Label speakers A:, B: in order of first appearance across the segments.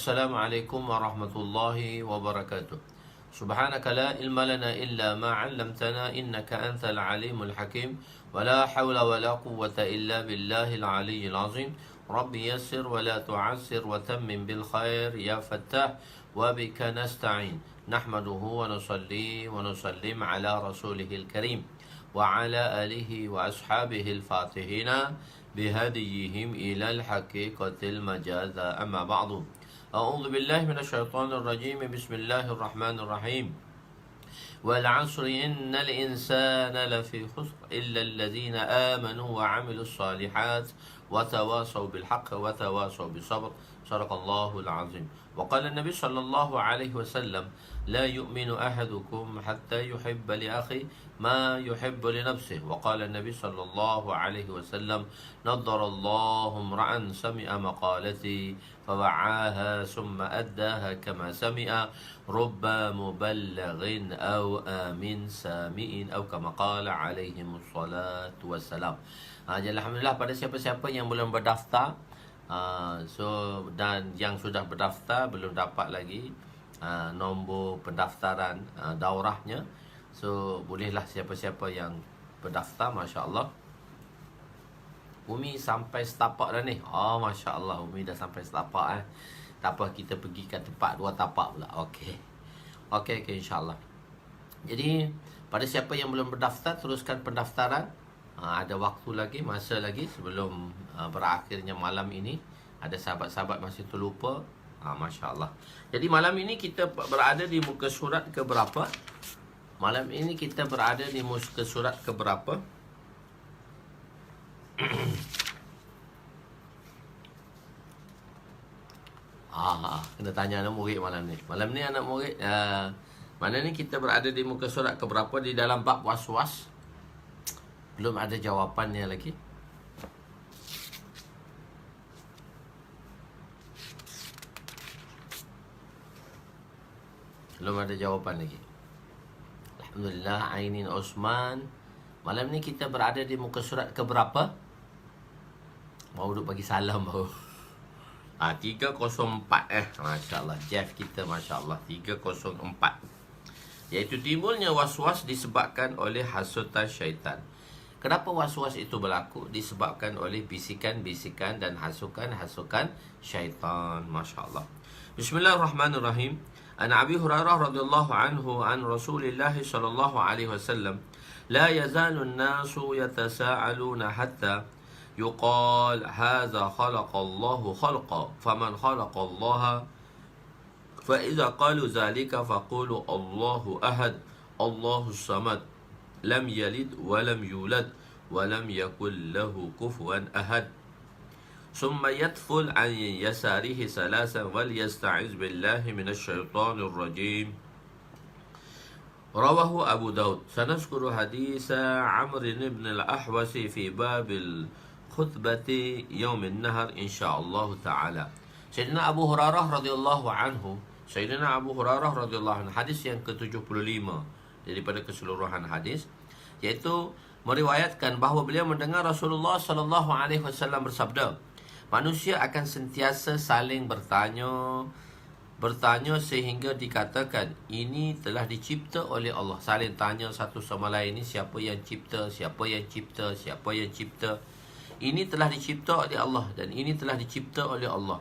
A: Assalamualaikum warahmatullahi wabarakatuh. Subhanaka la ilma lana illa ma 'allamtana innaka antal alimul hakim. Wa la hawla wa la quwwata illa billahil aliyyil azim. Rabbi yassir wa la tu'assir wa tammim bil khair ya fattah wa bika nasta'in. Nahmaduhu wa nusalli wa nusallim ala rasulihil karim wa ala alihi wa ashabihi al-fatihina bihadiyihim ila al-haqiqatil majaza amma ba'du. A'udzu billahi minasyaitonir rajim. Bismillahirrahmanirrahim. Wal 'asri innal insana lafi khusr illa alladhina amanu wa 'amilus shalihat wa tawasaw bil haqqi wa tawasaw bis sabr. Shadaqallahul 'azim. Wa qala an-nabi sallallahu alaihi wasallam la yu'minu ahadukum hatta yuhibba li akhi ma yuhibbu li nafsihi. Wa qala an-nabi sallallahu alaihi wasallam nadarallahu imra'an sami'a maqalati فوعاها ثم أداها كما سمع رب مبلغ أو آمن سامع أو كما قال عليهم الصلاة والسلام. Jadi alhamdulillah pada siapa-siapa yang belum berdaftar, dan yang sudah berdaftar belum dapat lagi nombor pendaftaran daurahnya, so bolehlah siapa-siapa yang berdaftar. Masya-Allah, Umi sampai setapak dah ni. Masya Allah, Umi dah sampai setapak. Tak apa, kita pergi ke tempat 2 tapak pula. Okey, insya-Allah. Jadi pada siapa yang belum berdaftar, teruskan pendaftaran. Ada waktu lagi, masa lagi sebelum berakhirnya malam ini. Ada sahabat-sahabat masih terlupa. Masya Allah. Jadi malam ini kita berada di muka surat ke berapa? Malam ini kita berada di muka surat ke berapa? Kena tanya anak murid malam ni. Malam ni anak murid, mana ni kita berada di muka surat ke berapa di dalam bab was-was? Belum ada jawapannya lagi. Belum ada jawapan lagi. Alhamdulillah, Ainin Osman. Malam ni kita berada di muka surat ke berapa? Mau duduk bagi salam baru. 304. Masya Allah, Jeff kita Masya Allah 304. Iaitu timbulnya was-was disebabkan oleh hasutan syaitan. Kenapa was-was itu berlaku? Disebabkan oleh bisikan-bisikan dan hasukan-hasukan syaitan. Masya Allah. Bismillahirrahmanirrahim. An Abi Hurairah radhiyallahu anhu an Rasulillah sallallahu alaihi wasallam la yazalu an-nasu yatasaaluna hatta يقال هذا خلق الله خلقا فمن خلق الله فإذا قالوا ذلك فقولوا الله أحد الله الصمد لم يلد ولم يولد ولم يكن له كفوا أحد ثم يدفل عن يساره ثلاثا وليستعذ بالله من الشيطان الرجيم. رواه أبو داود. سنذكر حديث عمرو بن الأحوص في باب khutbati yaumin nahar insyaallah taala. Sayyidina Abu Hurairah radhiyallahu anhu, hadis yang ke-75 daripada keseluruhan hadis, iaitu meriwayatkan bahawa beliau mendengar Rasulullah sallallahu alaihi wasallam bersabda, manusia akan sentiasa saling bertanya sehingga dikatakan ini telah dicipta oleh Allah. Saling tanya satu sama lain, ini siapa yang cipta, siapa yang cipta, siapa yang cipta. Ini telah dicipta oleh Allah dan ini telah dicipta oleh Allah.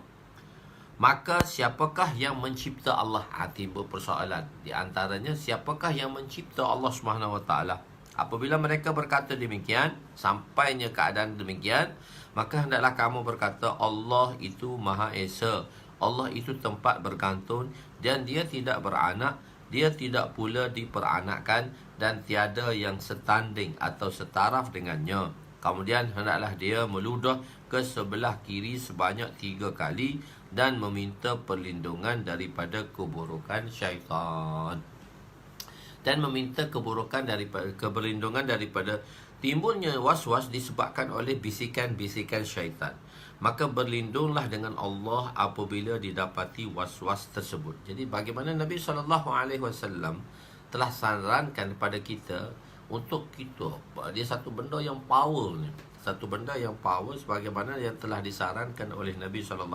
A: Maka siapakah yang mencipta Allah? Timbul persoalan. Di antaranya, siapakah yang mencipta Allah Subhanahu Wa Taala? Apabila mereka berkata demikian, sampainya keadaan demikian, maka hendaklah kamu berkata, Allah itu Maha Esa. Allah itu tempat bergantung dan dia tidak beranak, dia tidak pula diperanakkan dan tiada yang setanding atau setaraf dengannya. Kemudian hendaklah dia meludah ke sebelah kiri sebanyak 3 kali dan meminta perlindungan daripada keburukan syaitan. Dan meminta keberlindungan daripada timbulnya was-was disebabkan oleh bisikan-bisikan syaitan. Maka berlindunglah dengan Allah apabila didapati was-was tersebut. Jadi bagaimana Nabi SAW telah sarankan kepada kita untuk kita. Dia satu benda yang power ni. Satu benda yang power sebagaimana yang telah disarankan oleh Nabi SAW.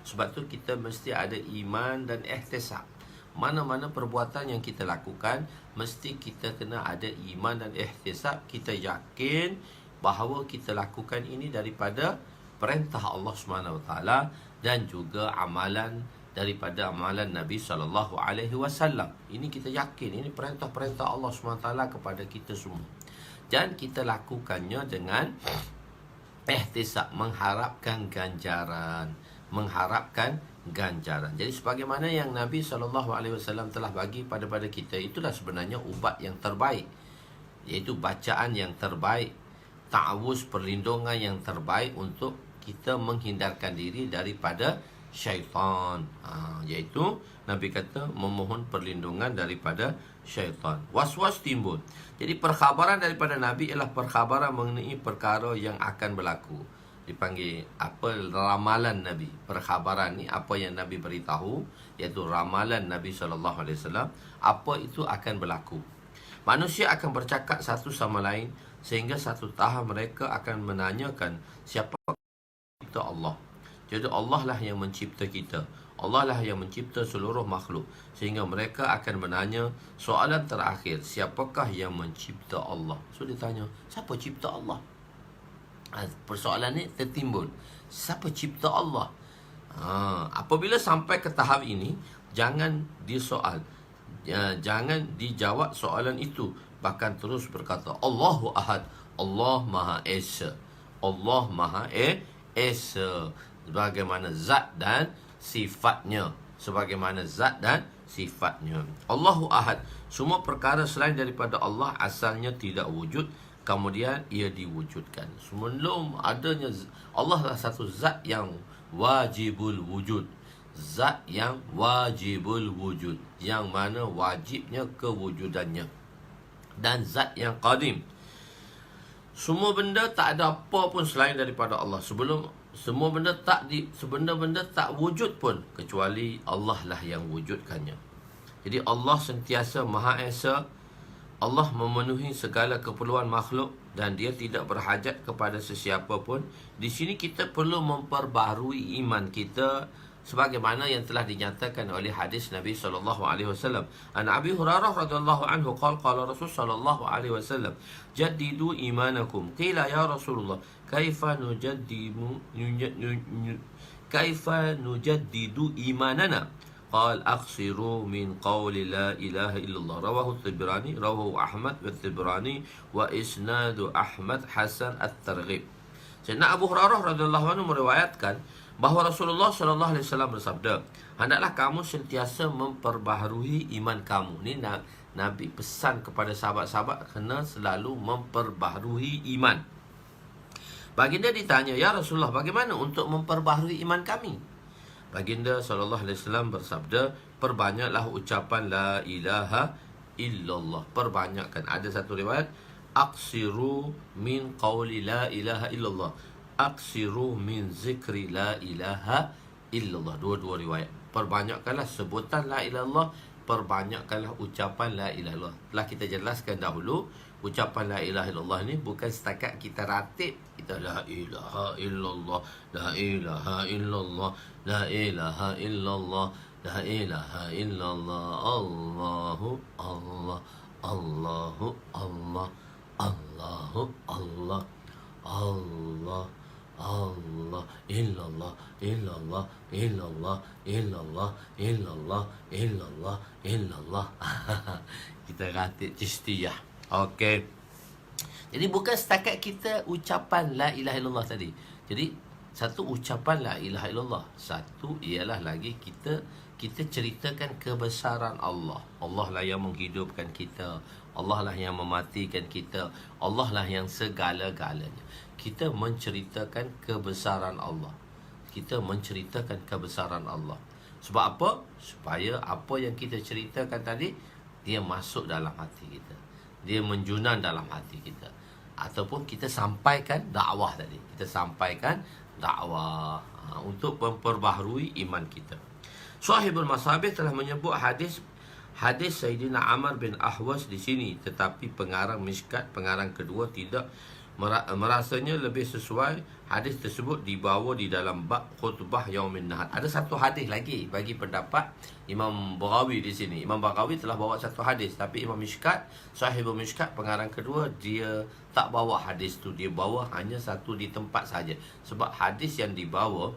A: Sebab tu kita mesti ada iman dan ihtisab. Mana-mana perbuatan yang kita lakukan, mesti kita kena ada iman dan ihtisab. Kita yakin bahawa kita lakukan ini daripada perintah Allah SWT dan juga amalan daripada amalan Nabi SAW. Ini kita yakin, ini perintah-perintah Allah SWT kepada kita semua. Dan kita lakukannya dengan ihtisab, mengharapkan ganjaran. Jadi sebagaimana yang Nabi SAW telah bagi pada kita, itulah sebenarnya ubat yang terbaik, iaitu bacaan yang terbaik, ta'awuz, perlindungan yang terbaik untuk kita menghindarkan diri daripada syaitan. Iaitu Nabi kata memohon perlindungan daripada syaitan. Was-was timbul. Jadi perkhabaran daripada Nabi ialah perkhabaran mengenai perkara yang akan berlaku. Dipanggil apa? Ramalan Nabi. Perkhabaran ni apa yang Nabi beritahu, iaitu ramalan Nabi SAW. Apa itu akan berlaku. Manusia akan bercakap satu sama lain sehingga satu tahap mereka akan menanyakan siapa pencipta Allah. Jadi Allah lah yang mencipta kita. Allah lah yang mencipta seluruh makhluk. Sehingga mereka akan menanya soalan terakhir, siapakah yang mencipta Allah? So dia tanya, siapa cipta Allah? Persoalan ni tertimbul, siapa cipta Allah? Apabila sampai ke tahap ini, jangan disoal, jangan dijawab soalan itu. Bahkan terus berkata, Allahu Ahad, Allah Maha Esa. Allah Maha Esa, sebagaimana zat dan sifatnya. Allahu Ahad, semua perkara selain daripada Allah asalnya tidak wujud, kemudian ia diwujudkan. Sebelum adanya Allah lah satu zat yang wajibul wujud. Zat yang wajibul wujud, yang mana wajibnya kewujudannya. Dan zat yang qadim. Semua benda tak ada apa pun selain daripada Allah. Semua benda tak wujud pun kecuali Allah lah yang wujudkannya. Jadi Allah sentiasa Maha Esa. Allah memenuhi segala keperluan makhluk dan dia tidak berhajat kepada sesiapa pun. Di sini kita perlu memperbaharui iman kita sebagaimana yang telah dinyatakan oleh hadis Nabi SAW. An Abi Hurairah radhiyallahu anhu qala Rasul sallallahu alaihi wasallam, jaddidu imanakum. Qila ya Rasulullah, kaifa nujaddidu imanana? Qal aksiru min qawli la ilaha illallah. Rawahu Tabrani, rawahu Ahmad wa Tabrani wa isnadu Ahmad Hasan at-Targhib. Sayyidina Abu Hurairah radhiyallahu anhu meriwayatkan bahawa Rasulullah sallallahu alaihi wasallam bersabda, hendaklah kamu sentiasa memperbaharui iman kamu. Ni Nabi pesan kepada sahabat-sahabat kena selalu memperbaharui iman. Baginda ditanya, ya Rasulullah, bagaimana untuk memperbaharui iman kami? Baginda sallallahu alaihi wasallam bersabda, perbanyaklah ucapan la ilaha illallah. Perbanyakkan. Ada satu riwayat, aksiru min qawli la ilaha illallah. Aksiru min zikri la ilaha illallah. Dua-dua riwayat. Perbanyakkanlah sebutan la ilaha illallah, perbanyakkanlah ucapan la ilaha illallah. Telah kita jelaskan dahulu, ucapan la ilaha illallah ni bukan setakat kita ratib, kita la ilaha illallah, la ilaha illallah, la ilaha illallah, la ilaha illallah, Allahu Allah, Allahu Allah, Allahu Allah, Allah, Allah, illallah, illallah, illallah, illallah, illallah, illallah, illallah. Kita ratib Chistiyah. Okey. Jadi bukan setakat kita ucapan la ilaha illallah tadi. Jadi satu ucapan la ilaha illallah, satu ialah lagi kita ceritakan kebesaran Allah. Allah lah yang menghidupkan kita, Allah lah yang mematikan kita, Allah lah yang segala-galanya. Kita menceritakan kebesaran Allah. Kita menceritakan kebesaran Allah. Sebab apa? Supaya apa yang kita ceritakan tadi, dia masuk dalam hati kita, dia menjunan dalam hati kita. Ataupun kita sampaikan dakwah tadi, kita sampaikan dakwah untuk memperbaharui iman kita. Sahibul Masabih telah menyebut hadis hadis Sayyidina Amr bin Ahwas di sini, tetapi pengarang Mishkat, pengarang kedua tidak merasanya lebih sesuai hadis tersebut dibawa di dalam bab khutbah Yaumin Nahar. Ada satu hadis lagi bagi pendapat Imam Baghawi di sini. Imam Baghawi telah bawa satu hadis, tapi Imam Mishkat, Sahibul Mishkat, pengarang kedua, dia tak bawa hadis tu, dia bawa hanya satu di tempat saja. Sebab hadis yang dibawa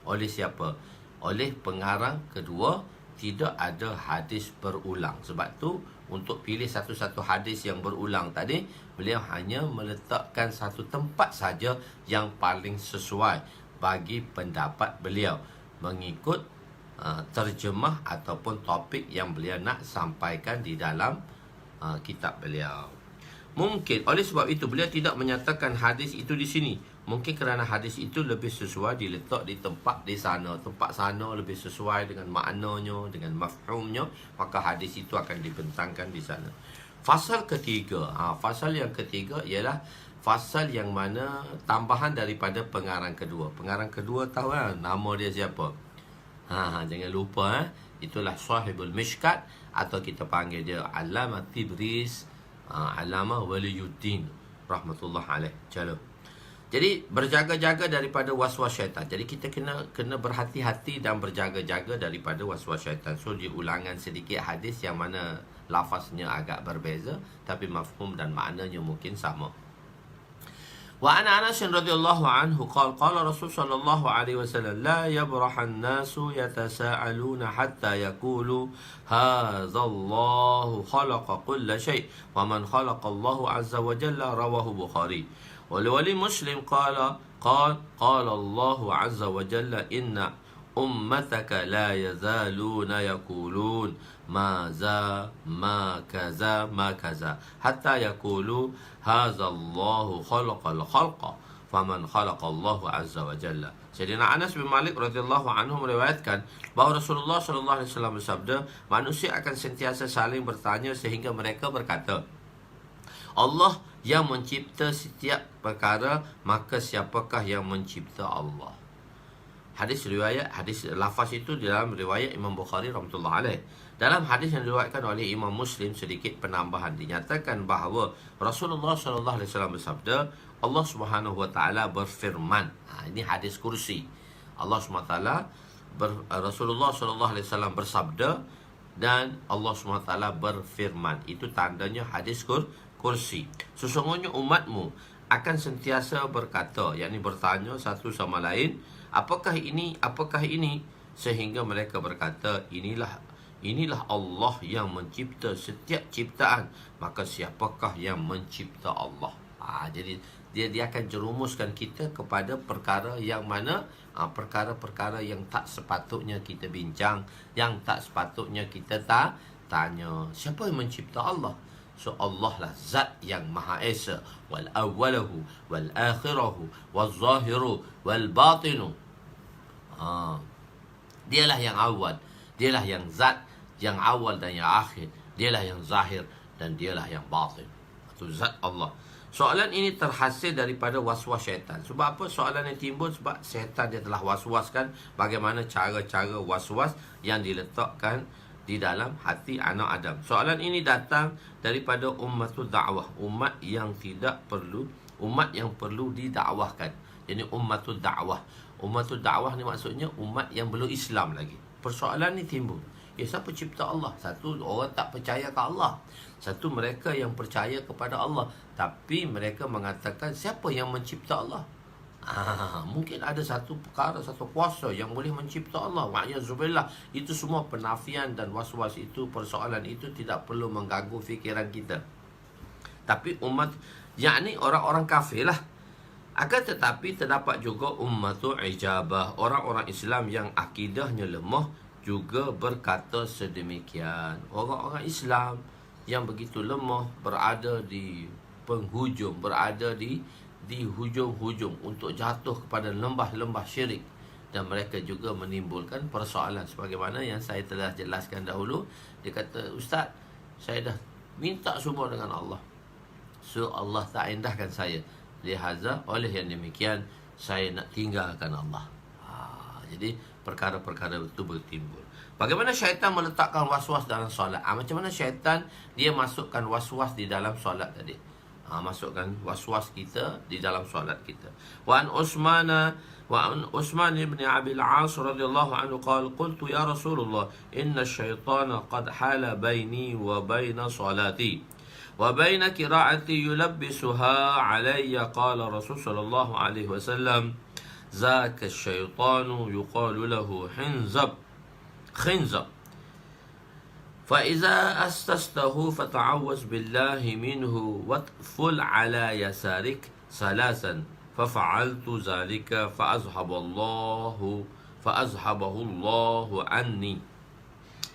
A: oleh siapa? Oleh pengarang kedua, tidak ada hadis berulang. Sebab tu untuk pilih satu-satu hadis yang berulang tadi, beliau hanya meletakkan satu tempat saja yang paling sesuai bagi pendapat beliau, mengikut terjemah ataupun topik yang beliau nak sampaikan di dalam kitab beliau. Mungkin oleh sebab itu beliau tidak menyatakan hadis itu di sini. Mungkin kerana hadis itu lebih sesuai diletak di tempat di sana. Tempat sana lebih sesuai dengan maknanya, dengan mafhumnya, maka hadis itu akan dibentangkan di sana. Fasal ketiga, fasal yang ketiga ialah fasal yang mana tambahan daripada pengarang kedua. Pengarang kedua tahu kan nama dia siapa? Jangan lupa, itulah Sahibul Mishkat, atau kita panggil dia Allamah Tibris, Allamah Waliyuddin rahmatullah alaih. Jadi berjaga-jaga daripada waswas syaitan. Jadi kita kena berhati-hati dan berjaga-jaga daripada waswas syaitan. So diulangan sedikit hadis yang mana lafaznya agak berbeza, tapi mafhum dan maknanya mungkin sama. Wa an Anas radhiyallahu anhu qala Rasul sallallahu alaihi wasallam la yabrahan nasu yatasaaluna hatta yaqulu hadza Allahu khalaqa kulla shay wa man khalaqa Allahu azza wa jalla rawahu Bukhari. ولولي مسلم قال الله عز وجل إن أمتك لا يزالون يقولون ما ذا ما كذا ما كذا حتى يقولوا هذا الله خلق الخلق فمن خلق الله عز وجل. Sayyidina Anas bin Malik radhiyallahu anhu meriwayatkan bahawa Rasulullah sallallahu alaihi wasallam bersabda, manusia akan sentiasa saling bertanya sehingga mereka berkata, Allah yang mencipta setiap perkara, maka siapakah yang mencipta Allah? Hadis lafaz itu dalam riwayat Imam Bukhari rahmatullah alaih. Dalam hadis yang diriwayatkan oleh Imam Muslim, sedikit penambahan, dinyatakan bahawa Rasulullah sallallahu alaihi wasallam bersabda, Allah Subhanahu wa taala berfirman. Ini hadis kursi. Allah Subhanahu wa taala Rasulullah sallallahu alaihi wasallam bersabda dan Allah Subhanahu wa taala berfirman. Itu tandanya hadis kursi. Sesungguhnya umatmu akan sentiasa berkata, yakni bertanya satu sama lain, apakah ini, sehingga mereka berkata, inilah Allah yang mencipta setiap ciptaan, maka siapakah yang mencipta Allah? Jadi dia akan jerumuskan kita kepada perkara yang mana perkara-perkara yang tak sepatutnya kita bincang, yang tak sepatutnya kita tanya. Siapa yang mencipta Allah? So Allah lah zat yang Maha Esa, wal awwalahu wal akhirahu wal zahiru wal batinu. Dialah yang awal, dialah yang zat yang awal dan yang akhir, dialah yang zahir dan dialah yang batin. Itu zat Allah. Soalan ini terhasil daripada waswas syaitan. Sebab apa soalan ini timbul? Sebab syaitan dia telah waswaskan bagaimana cara-cara waswas yang diletakkan di dalam hati anak Adam. Soalan ini datang daripada ummatul da'wah, umat yang perlu didakwahkan. Jadi ummatul da'wah. Ummatul da'wah ni maksudnya umat yang belum Islam lagi. Persoalan ni timbul. Siapa cipta Allah? Satu, orang tak percaya ke Allah. Satu, mereka yang percaya kepada Allah, tapi mereka mengatakan siapa yang mencipta Allah? Mungkin ada satu perkara, satu kuasa yang boleh mencipta Allah. Wa'yazubillah. Itu semua penafian dan was-was itu, persoalan itu tidak perlu mengganggu fikiran kita. Tapi umat, yakni orang-orang kafir lah. Akan tetapi terdapat juga ummatul ijabah, orang-orang Islam yang akidahnya lemah juga berkata sedemikian. Orang-orang Islam yang begitu lemah berada di penghujung, berada di hujung-hujung untuk jatuh kepada lembah-lembah syirik, dan mereka juga menimbulkan persoalan sebagaimana yang saya telah jelaskan dahulu. Dia kata, Ustaz, saya dah minta semua dengan Allah, so Allah tak endahkan saya, lihaza oleh yang demikian saya nak tinggalkan Allah. Jadi perkara-perkara itu bertimbul. Bagaimana syaitan meletakkan was-was dalam solat? Macam mana syaitan dia masukkan was-was di dalam solat tadi? Masukkan was-was kita di dalam solat kita. Wa an Utsman bin Abi al-As radhiyallahu anhu qala qultu ya Rasulullah inna asy-syaitana qad hala baini wa baina salati wa baina qira'ati yulabbisuha alayya qala Rasul sallallahu alaihi wasallam zaka asy-syaitanu yuqalu lahu khinzab فإذا أستسته فتعوذ بالله منه واتفل على يسارك ثلاثا ففعلت ذلك فأذهبه الله عني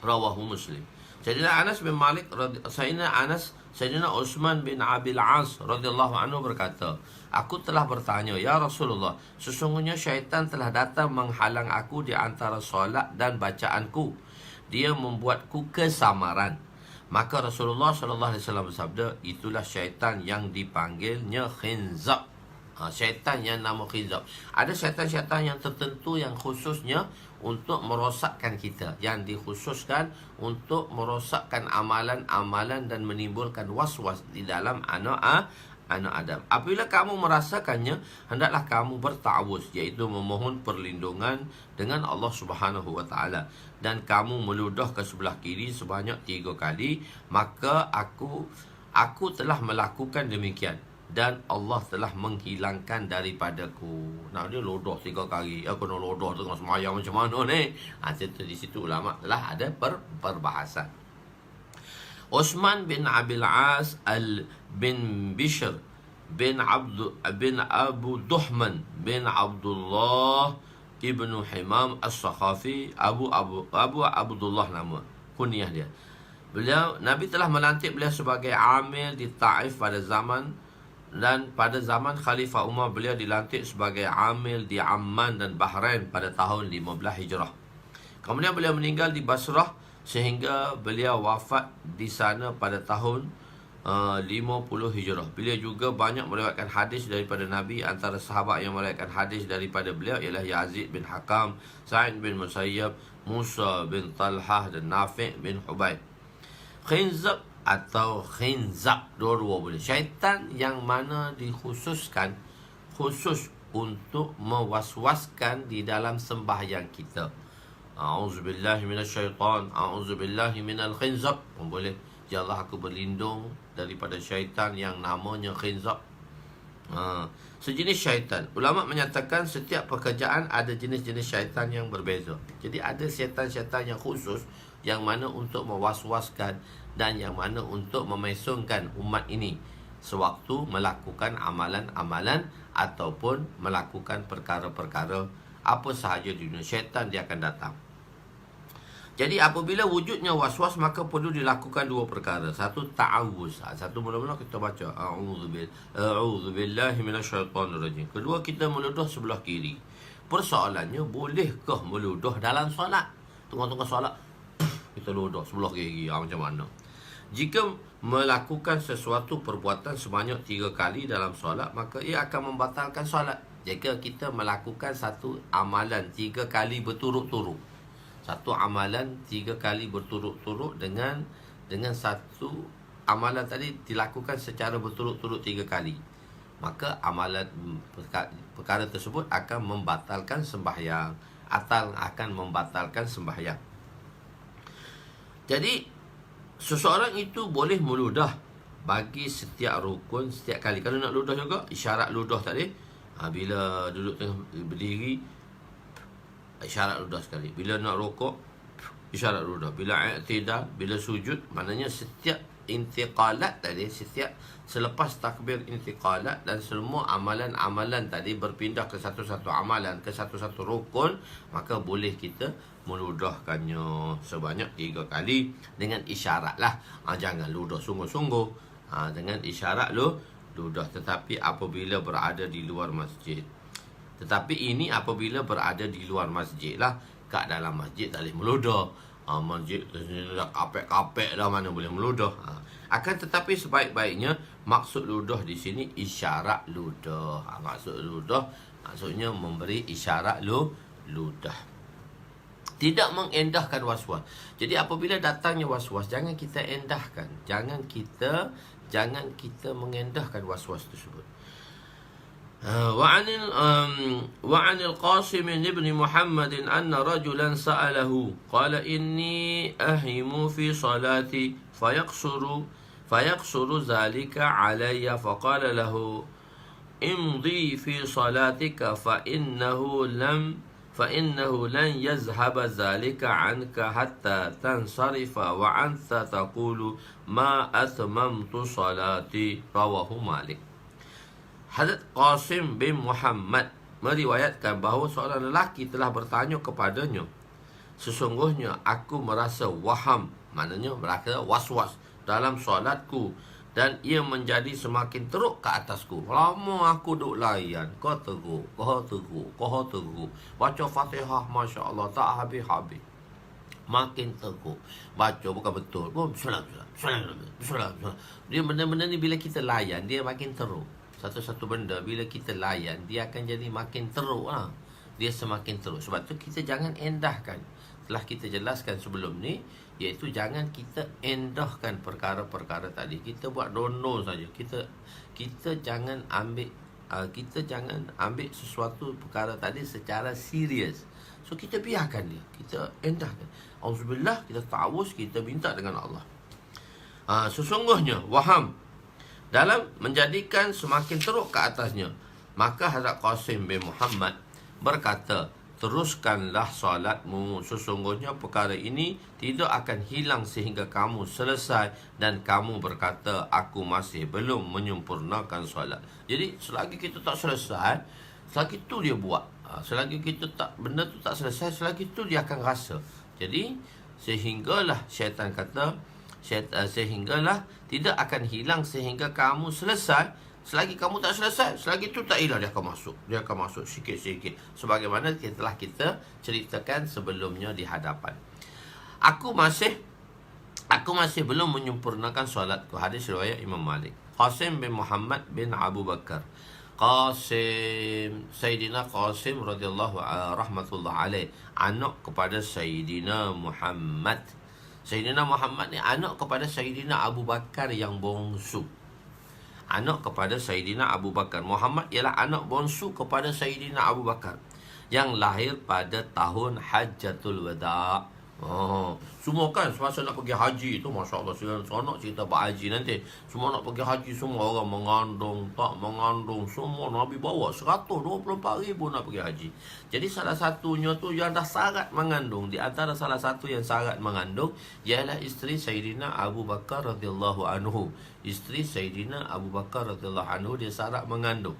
A: رواه مسلم. Sayyidina Anas bin Malik, Sayyidina Utsman bin Abi al-As radhiyallahu anhu berkata, aku telah bertanya, ya Rasulullah, sesungguhnya syaitan telah datang menghalang aku di antara solat dan bacaanku. Dia membuatku kesamaran. Maka Rasulullah sallallahu alaihi wasallam bersabda, itulah syaitan yang dipanggilnya khinzab. Syaitan yang nama khinzab. Ada syaitan-syaitan yang tertentu yang khususnya untuk merosakkan kita, yang dikhususkan untuk merosakkan amalan-amalan dan menimbulkan was-was di dalam anak Adam. Apabila kamu merasakannya, hendaklah kamu berta'awuz, iaitu memohon perlindungan dengan Allah Subhanahu wa taala, dan kamu meludah ke sebelah kiri sebanyak 3 kali. Maka aku telah melakukan demikian dan Allah telah menghilangkan daripadaku. Nah, dia lodoh 3 kali. Aku nak lodoh tengah semayang macam mana ni? Di situ ulama telah ada perbahasan. Utsman bin Abi al-As bin Bishr bin Abu Duhman bin Abdullah ibnu Himam as-Sakhafi, Abu Abdullah nama kunyah dia. Nabi telah melantik beliau sebagai amil di Taif pada zaman, dan pada zaman Khalifah Umar beliau dilantik sebagai amil di Amman dan Bahrain pada tahun 15 Hijrah. Kemudian beliau meninggal di Basrah sehingga beliau wafat di sana pada tahun 50 Hijrah. Beliau juga banyak meriwayatkan hadis daripada Nabi. Antara sahabat yang meriwayatkan hadis daripada beliau ialah Yazid bin Hakam, Sa'id bin Musayyab, Musa bin Talhah dan Nafi' bin Hubaib. Khinzab atau khinzab, dua-dua boleh. Syaitan yang mana dikhususkan khusus untuk mewaswaskan di dalam sembahyang kita. A'udzubillahi minasyaitan, a'udzubillahi minal khinzab. Boleh. Ya Allah, aku berlindung daripada syaitan yang namanya khinzab. Sejenis syaitan. Ulama menyatakan setiap pekerjaan ada jenis-jenis syaitan yang berbeza. Jadi ada syaitan-syaitan yang khusus, yang mana untuk mewaswaskan dan yang mana untuk memesongkan umat ini sewaktu melakukan amalan-amalan ataupun melakukan perkara-perkara apa sahaja di dunia. Syaitan dia akan datang. Jadi apabila wujudnya was-was, maka perlu dilakukan 2 perkara. Satu, ta'awuz. Satu, mula-mula kita baca a'udzubillahi minasyaitonirrajim. Kedua, kita meludah sebelah kiri. Persoalannya, bolehkah meludah dalam solat? Tengah-tengah solat kita ludah sebelah kiri, macam mana? Jika melakukan sesuatu perbuatan sebanyak 3 kali dalam solat, maka ia akan membatalkan solat. Jika kita melakukan satu amalan 3 kali berturut-turut, satu amalan 3 kali berturut-turut dengan satu amalan tadi dilakukan secara berturut-turut 3 kali, maka amalan perkara tersebut akan membatalkan sembahyang atau akan membatalkan sembahyang. Jadi seseorang itu boleh meludah bagi setiap rukun setiap kali. Kalau nak ludah juga, isyarat ludah tadi, bila duduk tengah berdiri, isyarat ludah sekali. Bila nak rukuk, isyarat ludah. Bila i'tidal, bila sujud, maknanya setiap intiqalat tadi, setiap selepas takbir intiqalat dan semua amalan-amalan tadi berpindah ke satu-satu amalan, ke satu-satu rukun, maka boleh kita meludahkannya sebanyak 3 kali dengan isyarat lah. Jangan ludah sungguh-sungguh, dengan isyarat ludah. Tetapi apabila berada di luar masjid, ini apabila berada di luar masjid lah. Kat dalam masjid tak boleh meludah. Masjid dah kapek-kapek dah, mana boleh meludah. Akan tetapi sebaik-baiknya maksud ludah di sini isyarat ludah. Maksud ludah maksudnya memberi isyarat ludah. Tidak mengendahkan was-was. Jadi apabila datangnya was-was, jangan kita endahkan. Jangan kita mengendahkan was-was tersebut. وعن القاسم بن محمد أن رجلا سأله قال إني أهم في صلاتي فيقصر ذلك علي فقال له امضي في صلاتك فإنه لن يذهب ذلك عنك حتى تنصرف وأنت تقول ما أتممت صلاتي. رواه مالك. Hadrat Qasim bin Muhammad meriwayatkan bahawa seorang lelaki telah bertanya kepadanya, sesungguhnya aku merasa waham, maknanya merasa was-was dalam solatku, dan ia menjadi semakin teruk ke atasku. Lama aku duk layan, kau teruk, baca Fatihah, Masya Allah, tak habis-habis, makin teruk. Baca bukan betul, bismillah. Dia benda-benda ni bila kita layan, dia makin teruk. Satu-satu benda bila kita layan, dia akan jadi makin teruk lah. Dia semakin teruk. Sebab tu kita jangan endahkan. Telah kita jelaskan sebelum ni, iaitu jangan kita endahkan perkara-perkara tadi. Kita buat dono saja. Kita jangan ambil sesuatu perkara tadi secara serius. So kita biarkan dia, kita endahkan. Auzubillah, kita ta'awuz, kita minta dengan Allah. Sesungguhnya waham dalam menjadikan semakin teruk ke atasnya. Maka Hazrat Qasim bin Muhammad berkata, teruskanlah solatmu, sesungguhnya perkara ini tidak akan hilang sehingga kamu selesai dan kamu berkata, aku masih belum menyempurnakan solat. Jadi selagi kita tak selesai, selagi tu dia buat. Selagi benda tu tak selesai, selagi tu dia akan rasa. Jadi sehinggalah syaitan kata, sehinggalah tidak akan hilang sehingga kamu selesai. Selagi kamu tak selesai, selagi itu tak hilang, dia akan masuk sikit-sikit, sebagaimana telah kita ceritakan sebelumnya di hadapan. Aku masih belum menyempurnakan solatku. Hadis riwayat Imam Malik. Qasim bin Muhammad bin Abu Bakar. Sayyidina Qasim radhiyallahu rahmatullah alaih, anak kepada Sayyidina Muhammad. Sayyidina Muhammad ni anak kepada Sayyidina Abu Bakar yang bongsu. Anak kepada Sayyidina Abu Bakar. Muhammad ialah anak bongsu kepada Sayyidina Abu Bakar, yang lahir pada tahun Hajjatul Wada'. Semua kan semasa nak pergi haji tu, Masya Allah, seronok cerita berhaji nanti. Semua nak pergi haji, semua orang mengandung, tak mengandung, semua Nabi bawa 124,000 nak pergi haji. Jadi salah satunya tu yang dah syarat mengandung. Di antara salah satu yang syarat mengandung ialah isteri Sayyidina Abu Bakar radhiyallahu anhu. Isteri Sayyidina Abu Bakar radhiyallahu anhu, dia syarat mengandung.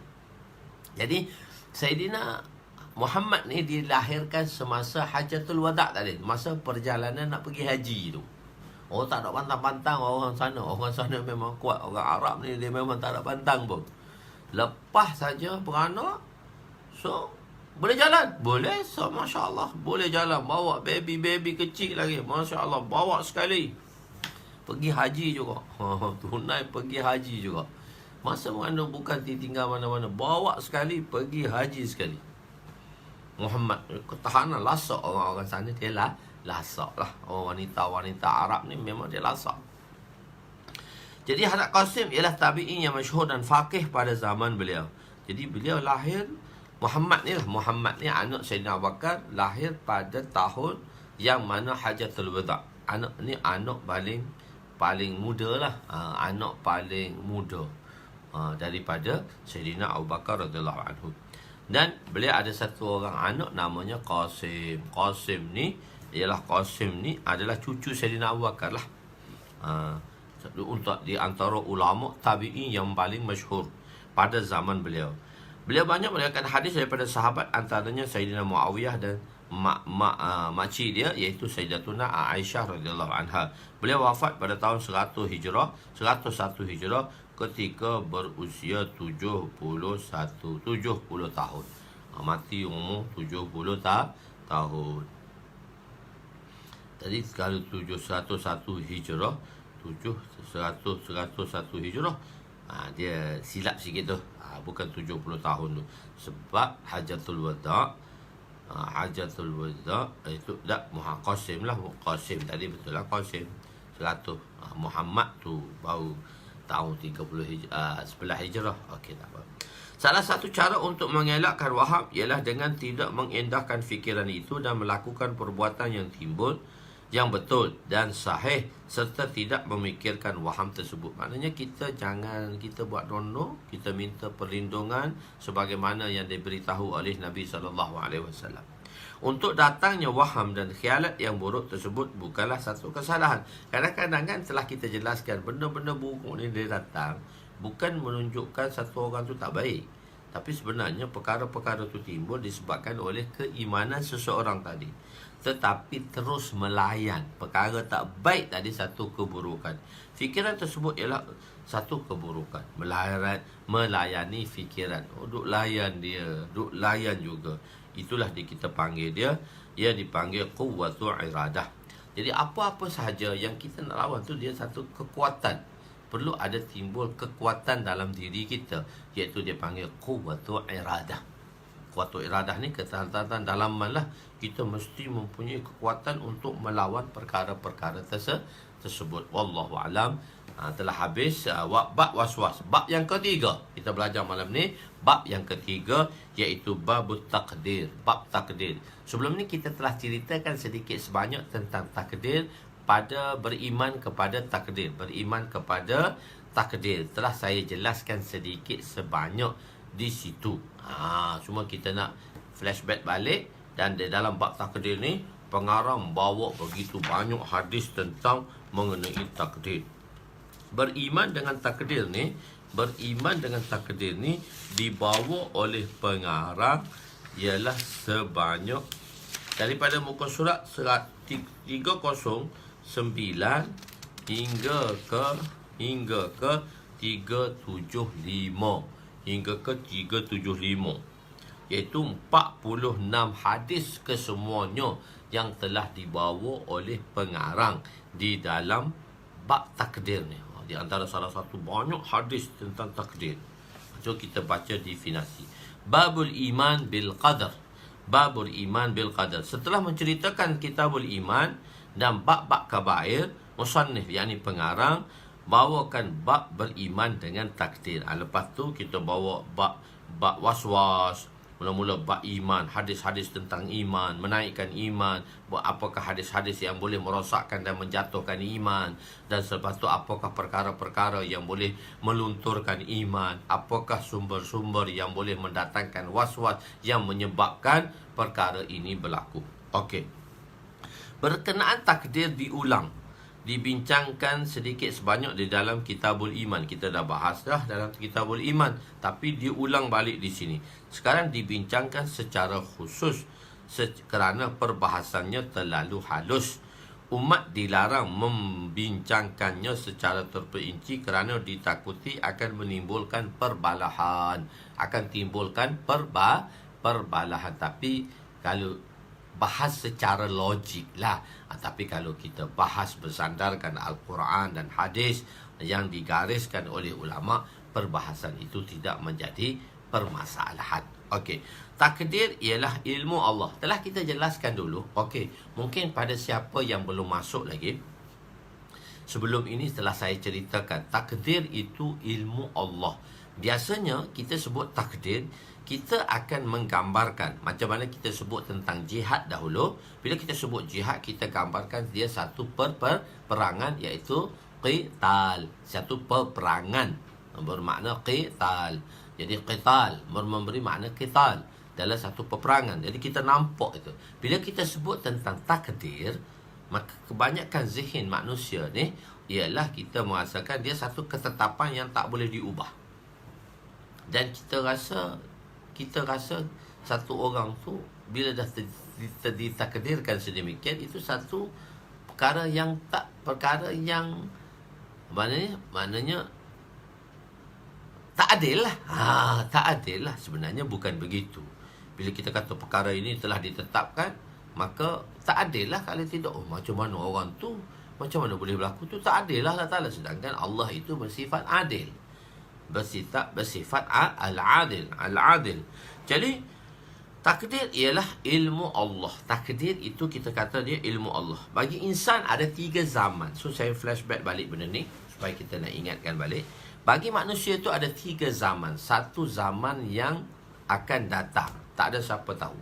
A: Jadi Sayyidina Muhammad ni dilahirkan semasa Hajjatul Wada' tadi, masa perjalanan nak pergi haji tu. Oh, tak ada pantang-pantang orang sana. Orang sana memang kuat. Orang Arab ni dia memang tak ada pantang pun. Lepas saja beranak, so boleh jalan. Boleh, so Masya Allah, boleh jalan. Bawa baby kecil lagi, Masya Allah, bawa sekali. Pergi haji juga. Tunai pergi haji juga. Masa mengandung bukan tinggal mana-mana, bawa sekali, pergi haji sekali. Muhammad, ketahanan lasak orang-orang sana, dia lasak lah. Orang wanita Arab ni memang dia lasak. Jadi Hazrat Qasim ialah tabi'in yang masyhur dan faqih pada zaman beliau. Jadi beliau lahir, Muhammad ni anak Sayyidina Abu Bakar, lahir pada tahun yang mana Hajjatul Wada'. Anak ni anak paling muda lah. Anak paling muda daripada Sayyidina Abu Bakar radhiyallahu anhu. Dan beliau ada satu orang anak namanya Qasim. Qasim ni adalah cucu Sayyidina Abu Bakar lah. Untuk di antara ulama tabi'in yang paling masyhur pada zaman beliau. Beliau banyak meriwayatkan hadis daripada sahabat, antaranya Sayyidina Muawiyah dan makcik dia, iaitu Sayyidatuna Aisyah radhiyallahu anha. Beliau wafat pada tahun 101 Hijrah ketika berusia 70 tahun. Mati umur 70 tahun. Tadi kalau 101 Hijrah, 101 Hijrah, dia silap sikit tu. Bukan 70 tahun tu. Sebab Hajjatul Wada' Hajatul Wada itu tak Qasim lah. Qasim tadi betul lah, Qasim 100. Muhammad tu baru tahun 11 Hijrah. Okey, tak apa. Salah satu cara untuk mengelakkan waham ialah dengan tidak mengindahkan fikiran itu dan melakukan perbuatan yang timbul yang betul dan sahih serta tidak memikirkan waham tersebut. Maknanya kita buat rondo, kita minta perlindungan sebagaimana yang diberitahu oleh Nabi SAW. Untuk datangnya waham dan khialat yang buruk tersebut bukanlah satu kesalahan. Kadang-kadang kan telah kita jelaskan benda-benda buruk ni dia datang bukan menunjukkan satu orang tu tak baik, tapi sebenarnya perkara-perkara tu timbul disebabkan oleh keimanan seseorang tadi, tetapi terus melayan perkara tak baik tadi, satu keburukan. Fikiran tersebut ialah satu keburukan. Melayani fikiran. Duk layan dia, duk layan juga. Itulah kita panggil dia, ia dipanggil quwwatu iradah. Jadi apa-apa sahaja yang kita nak lawan tu dia satu kekuatan. Perlu ada timbul kekuatan dalam diri kita, iaitu dia panggil quwwatu iradah. Quwwatu iradah ni ketahanan dalaman lah. Kita mesti mempunyai kekuatan untuk melawan perkara-perkara tersebut. Wallahu alam. Telah habis bab waswas. Bab yang ketiga kita belajar malam ni, bab yang ketiga iaitu babut takdir, bab takdir. Sebelum ni kita telah ceritakan sedikit sebanyak tentang takdir pada beriman kepada takdir. Beriman kepada takdir telah saya jelaskan sedikit sebanyak di situ. Cuma kita nak flashback balik. Dan di dalam bab takdir ni pengarang bawa begitu banyak hadis tentang mengenai takdir. Beriman dengan takdir ni dibawa oleh pengarang ialah sebanyak daripada muka surat 309 hingga ke 375, iaitu 46 hadis kesemuanya yang telah dibawa oleh pengarang di dalam bab takdir ni. Di antara salah satu banyak hadis tentang takdir. Jom kita baca definisi. Babul iman bil qadar. Babul iman bil qadar. Setelah menceritakan kitabul iman dan bab-bab kabair, musannif yakni pengarang bawakan bab beriman dengan takdir. Lepas tu kita bawa bab waswas. Mula-mula bab iman, hadis-hadis tentang iman, menaikkan iman, apakah hadis-hadis yang boleh merosakkan dan menjatuhkan iman, dan selepas tu apakah perkara-perkara yang boleh melunturkan iman, apakah sumber-sumber yang boleh mendatangkan waswas yang menyebabkan perkara ini berlaku. Okey. Berkenaan takdir dibincangkan sedikit sebanyak di dalam kitabul iman. Kita dah bahas dah dalam kitabul iman, tapi diulang balik di sini. Sekarang dibincangkan secara khusus kerana perbahasannya terlalu halus. Umat dilarang membincangkannya secara terperinci kerana ditakuti akan menimbulkan perbalahan. Perbalahan. Tapi kalau bahas secara logik lah. Tapi kalau kita bahas bersandarkan Al-Quran dan hadis yang digariskan oleh ulama, perbahasan itu tidak menjadi permasalahan. Okey. Takdir ialah ilmu Allah. Telah kita jelaskan dulu. Okey. Mungkin pada siapa yang belum masuk lagi, sebelum ini telah saya ceritakan, takdir itu ilmu Allah. Biasanya kita sebut takdir, kita akan menggambarkan macam mana kita sebut tentang jihad dahulu. Bila kita sebut jihad, kita gambarkan dia satu peperangan, iaitu qital. Satu peperangan bermakna qital. Jadi qital memberi makna qital dalam satu peperangan. Jadi kita nampak itu. Bila kita sebut tentang takdir, maka kebanyakan zihin manusia ni ialah kita merasakan dia satu ketetapan yang tak boleh diubah. Dan kita rasa satu orang tu bila dah ditakdirkan sedemikian, itu satu perkara yang maknanya tak adil lah. Tak adil lah. Sebenarnya bukan begitu. Bila kita kata perkara ini telah ditetapkan, maka tak adil lah kalau tidak. Macam mana orang tu, macam mana boleh berlaku tu, tak adil lah Allah Ta'ala. Sedangkan Allah itu bersifat adil. Bersifat al-adil. Jadi Takdir ialah ilmu Allah. Takdir itu kita kata dia ilmu Allah. Bagi insan ada 3 zaman. So saya flashback balik benda ni supaya kita nak ingatkan balik. Bagi manusia itu ada 3 zaman. Satu zaman yang akan datang, tak ada siapa tahu.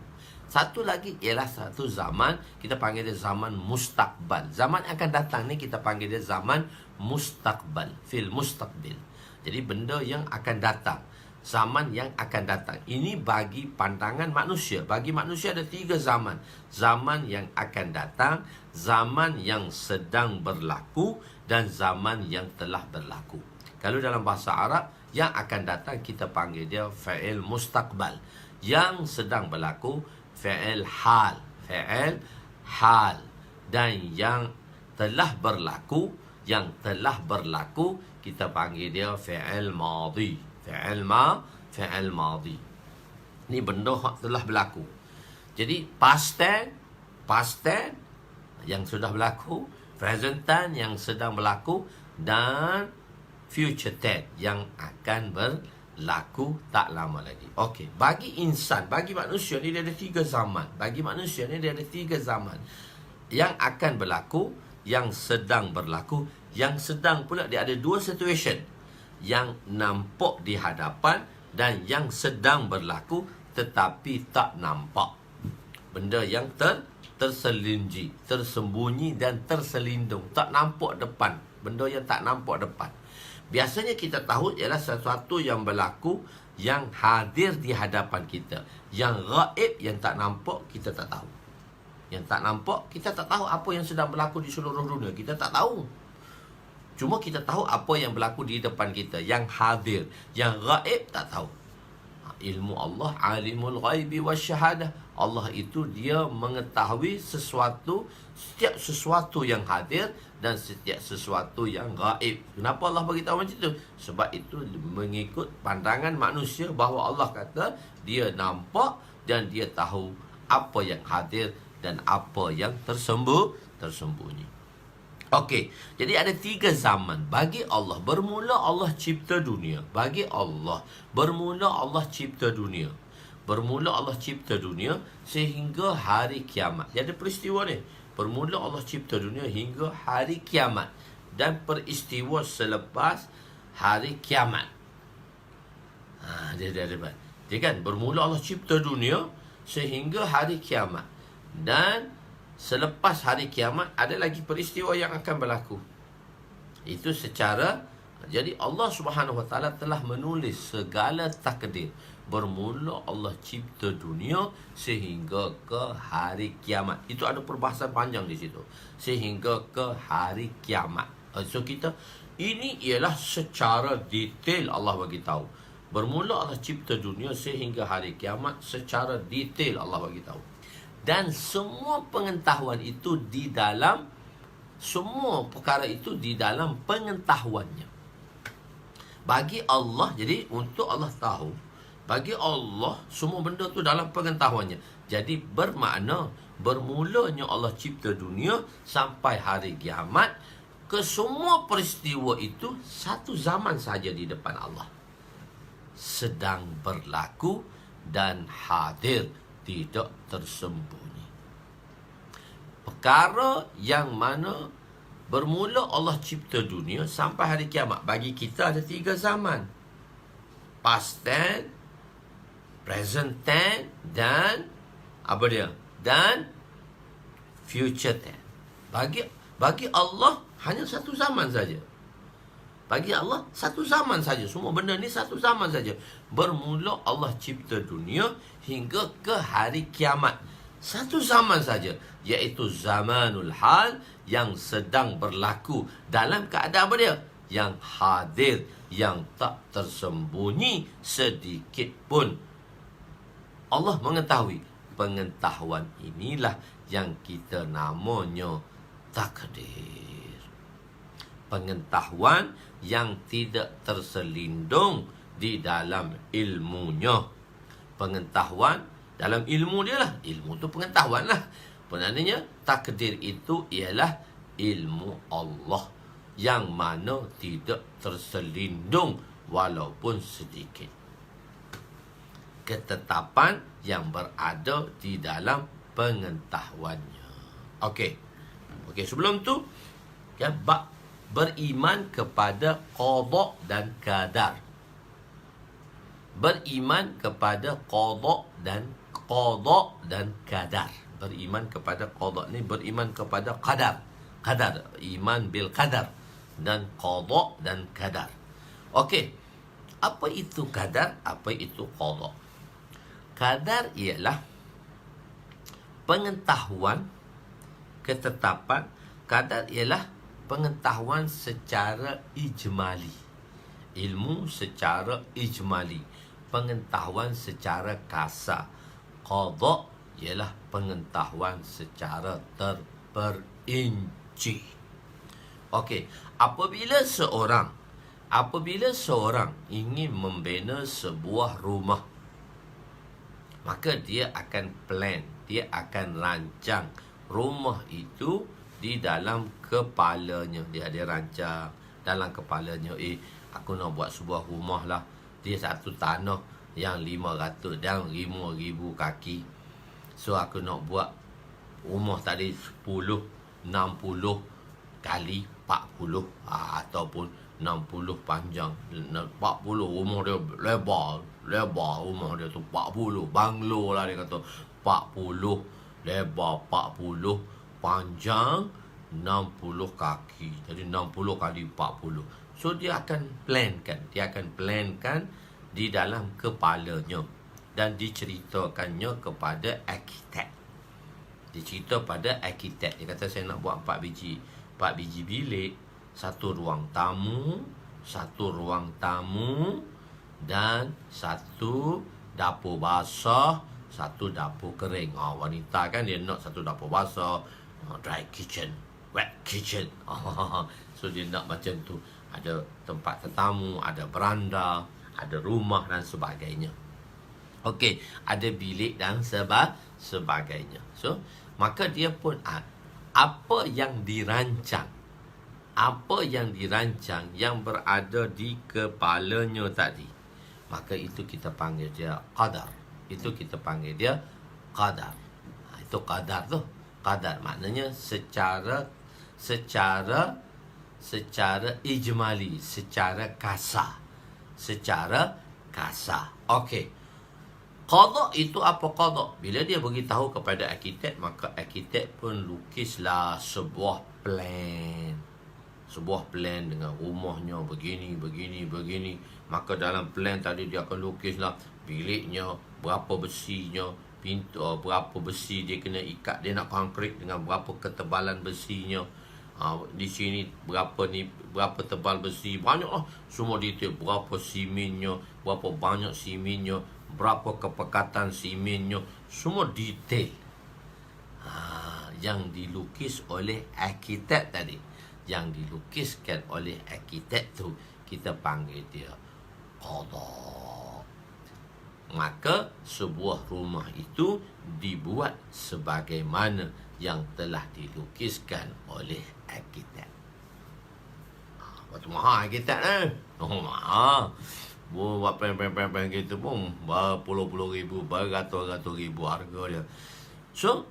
A: Satu lagi ialah satu zaman, kita panggil dia zaman mustaqbal. Zaman yang akan datang ni kita panggil dia zaman mustaqbal, fil mustaqbil. Jadi benda yang akan datang, zaman yang akan datang. Ini bagi pandangan manusia. Bagi manusia ada 3 zaman. Zaman yang akan datang, zaman yang sedang berlaku, dan zaman yang telah berlaku. Kalau dalam bahasa Arab, yang akan datang kita panggil dia fa'il mustaqbal. Yang sedang berlaku, fa'il hal. Fa'il hal. Dan yang telah berlaku, kita panggil dia fa'il madhi. Fa'il madhi. Ni benda telah berlaku. Jadi past tense yang sudah berlaku, present tense yang sedang berlaku, dan future tense yang akan berlaku tak lama lagi. Okey, bagi insan, bagi manusia ni dia ada 3 zaman. Bagi manusia ni dia ada 3 zaman. Yang akan berlaku, yang sedang berlaku, yang sedang pula dia ada 2 situation. Yang nampak di hadapan dan yang sedang berlaku tetapi tak nampak. Benda yang terselinji, tersembunyi dan terselindung, tak nampak depan. Benda yang tak nampak depan. Biasanya kita tahu ialah sesuatu yang berlaku, yang hadir di hadapan kita. Yang gaib, yang tak nampak, kita tak tahu. Yang tak nampak, kita tak tahu apa yang sedang berlaku di seluruh dunia. Kita tak tahu. Cuma kita tahu apa yang berlaku di depan kita. Yang hadir, yang gaib tak tahu. Ilmu Allah, alimul ghaibi wasyahadah. Allah itu dia mengetahui sesuatu, setiap sesuatu yang hadir dan setiap sesuatu yang gaib. Kenapa Allah beritahu macam itu? Sebab itu mengikut pandangan manusia bahawa Allah kata dia nampak dan dia tahu apa yang hadir dan apa yang tersembunyi. Okey, jadi ada 3 zaman. Bagi Allah, bermula Allah cipta dunia. Bagi Allah, bermula Allah cipta dunia. Bermula Allah cipta dunia sehingga hari kiamat. Jadi ada peristiwa ni. Bermula Allah cipta dunia hingga hari kiamat. Dan peristiwa selepas hari kiamat. Dia kan, bermula Allah cipta dunia sehingga hari kiamat. Dan selepas hari kiamat ada lagi peristiwa yang akan berlaku. Itu secara, jadi Allah Subhanahu Wa Taala telah menulis segala takdir. Bermula Allah cipta dunia sehingga ke hari kiamat. Itu ada perbahasan panjang di situ. Sehingga ke hari kiamat. So kita, ini ialah secara detail Allah bagi tahu. Bermula Allah cipta dunia sehingga hari kiamat, secara detail Allah bagi tahu. Dan semua pengetahuan itu di dalam, semua perkara itu di dalam pengetahuannya. Bagi Allah, jadi untuk Allah tahu, bagi Allah semua benda tu dalam pengetahuannya. Jadi bermakna bermulanya Allah cipta dunia sampai hari kiamat, ke semua peristiwa itu satu zaman saja di depan Allah. Sedang berlaku dan hadir, tidak tersembunyi. Perkara yang mana bermula Allah cipta dunia sampai hari kiamat. Bagi kita ada 3 zaman. Past tense, present tense, dan apa dia? Dan future tense. Bagi Allah hanya satu zaman saja. Bagi Allah satu zaman saja. Semua benda ni satu zaman saja. Bermula Allah cipta dunia hingga ke hari kiamat. Satu zaman saja, iaitu zamanul hal, yang sedang berlaku dalam keadaan apa dia? Yang hadir, yang tak tersembunyi sedikit pun. Allah mengetahui. Pengetahuan inilah yang kita namanya takdir. Pengetahuan yang tidak terselindung di dalam ilmunya. Pengetahuan dalam ilmu dia lah. Ilmu tu pengetahuan lah. Maknanya takdir itu ialah ilmu Allah yang mana tidak terselindung walaupun sedikit. ketetapan yang berada di dalam pengetahuannya. Okey. Okey, sebelum tu ya, bab beriman kepada qada dan qadar. Beriman kepada qada dan qadar. Beriman kepada qada ni beriman kepada qadar. Qadar, iman bil qadar, dan qada dan qadar. Okey. Apa itu qadar? Apa itu qada? Qadar ialah pengetahuan, ketetapan. Qadar ialah pengetahuan secara ijmali. Ilmu secara ijmali. Pengetahuan secara kasar. Qada ialah pengetahuan secara terperinci. Okey, apabila seorang ingin membina sebuah rumah, maka dia akan plan, dia akan rancang rumah itu di dalam kepalanya. Dia ada rancang dalam kepalanya, aku nak buat sebuah rumah lah. Dia satu tanah yang 500 dan 5,000 kaki. So aku nak buat rumah tadi 10, 60 kali 40, ataupun 60 panjang, 40 rumah dia lebar rumah dia tu 40, banglo lah dia kata, 40 lebar, 40 panjang, 60 kaki. Jadi 60 kali 40. So dia akan plankan di dalam kepalanya dan diceritakannya kepada arkitek. Dicerita pada arkitek. Dia kata saya nak buat 4 biji bilik, satu ruang tamu dan satu dapur basah, satu dapur kering. Wanita kan dia nak satu dapur basah, dry kitchen, wet kitchen. So dia nak macam tu. Ada tempat tetamu, ada beranda, ada rumah dan sebagainya. Okey, ada bilik dan sebagainya. So, maka dia pun apa yang dirancang yang berada di kepalanya tadi, maka itu kita panggil dia qadar. Itu qadar tu. Qadar maknanya secara ijmali, secara kasar. Okey. Qada itu apa qada? Bila dia beritahu kepada arkitek, maka arkitek pun lukislah sebuah plan dengan rumahnya begini. Maka dalam plan tadi dia akan lukislah biliknya, berapa besinya, pintu berapa besi dia kena ikat, dia nak konkrit dengan berapa ketebalan besinya. Di sini berapa tebal besi, banyaklah semua detail, berapa simennya, berapa banyak simennya, berapa kepekatan simennya, semua detail yang dilukis oleh arkitek tadi. Yang dilukiskan oleh arkitek tu kita panggil dia qada. Maka sebuah rumah itu dibuat sebagaimana yang telah dilukiskan oleh arkitek. Waktu mahal arkitek mahal. Buat plan gitu pun berpuluh-puluh ribu, beratus-ratus ribu harga dia. So,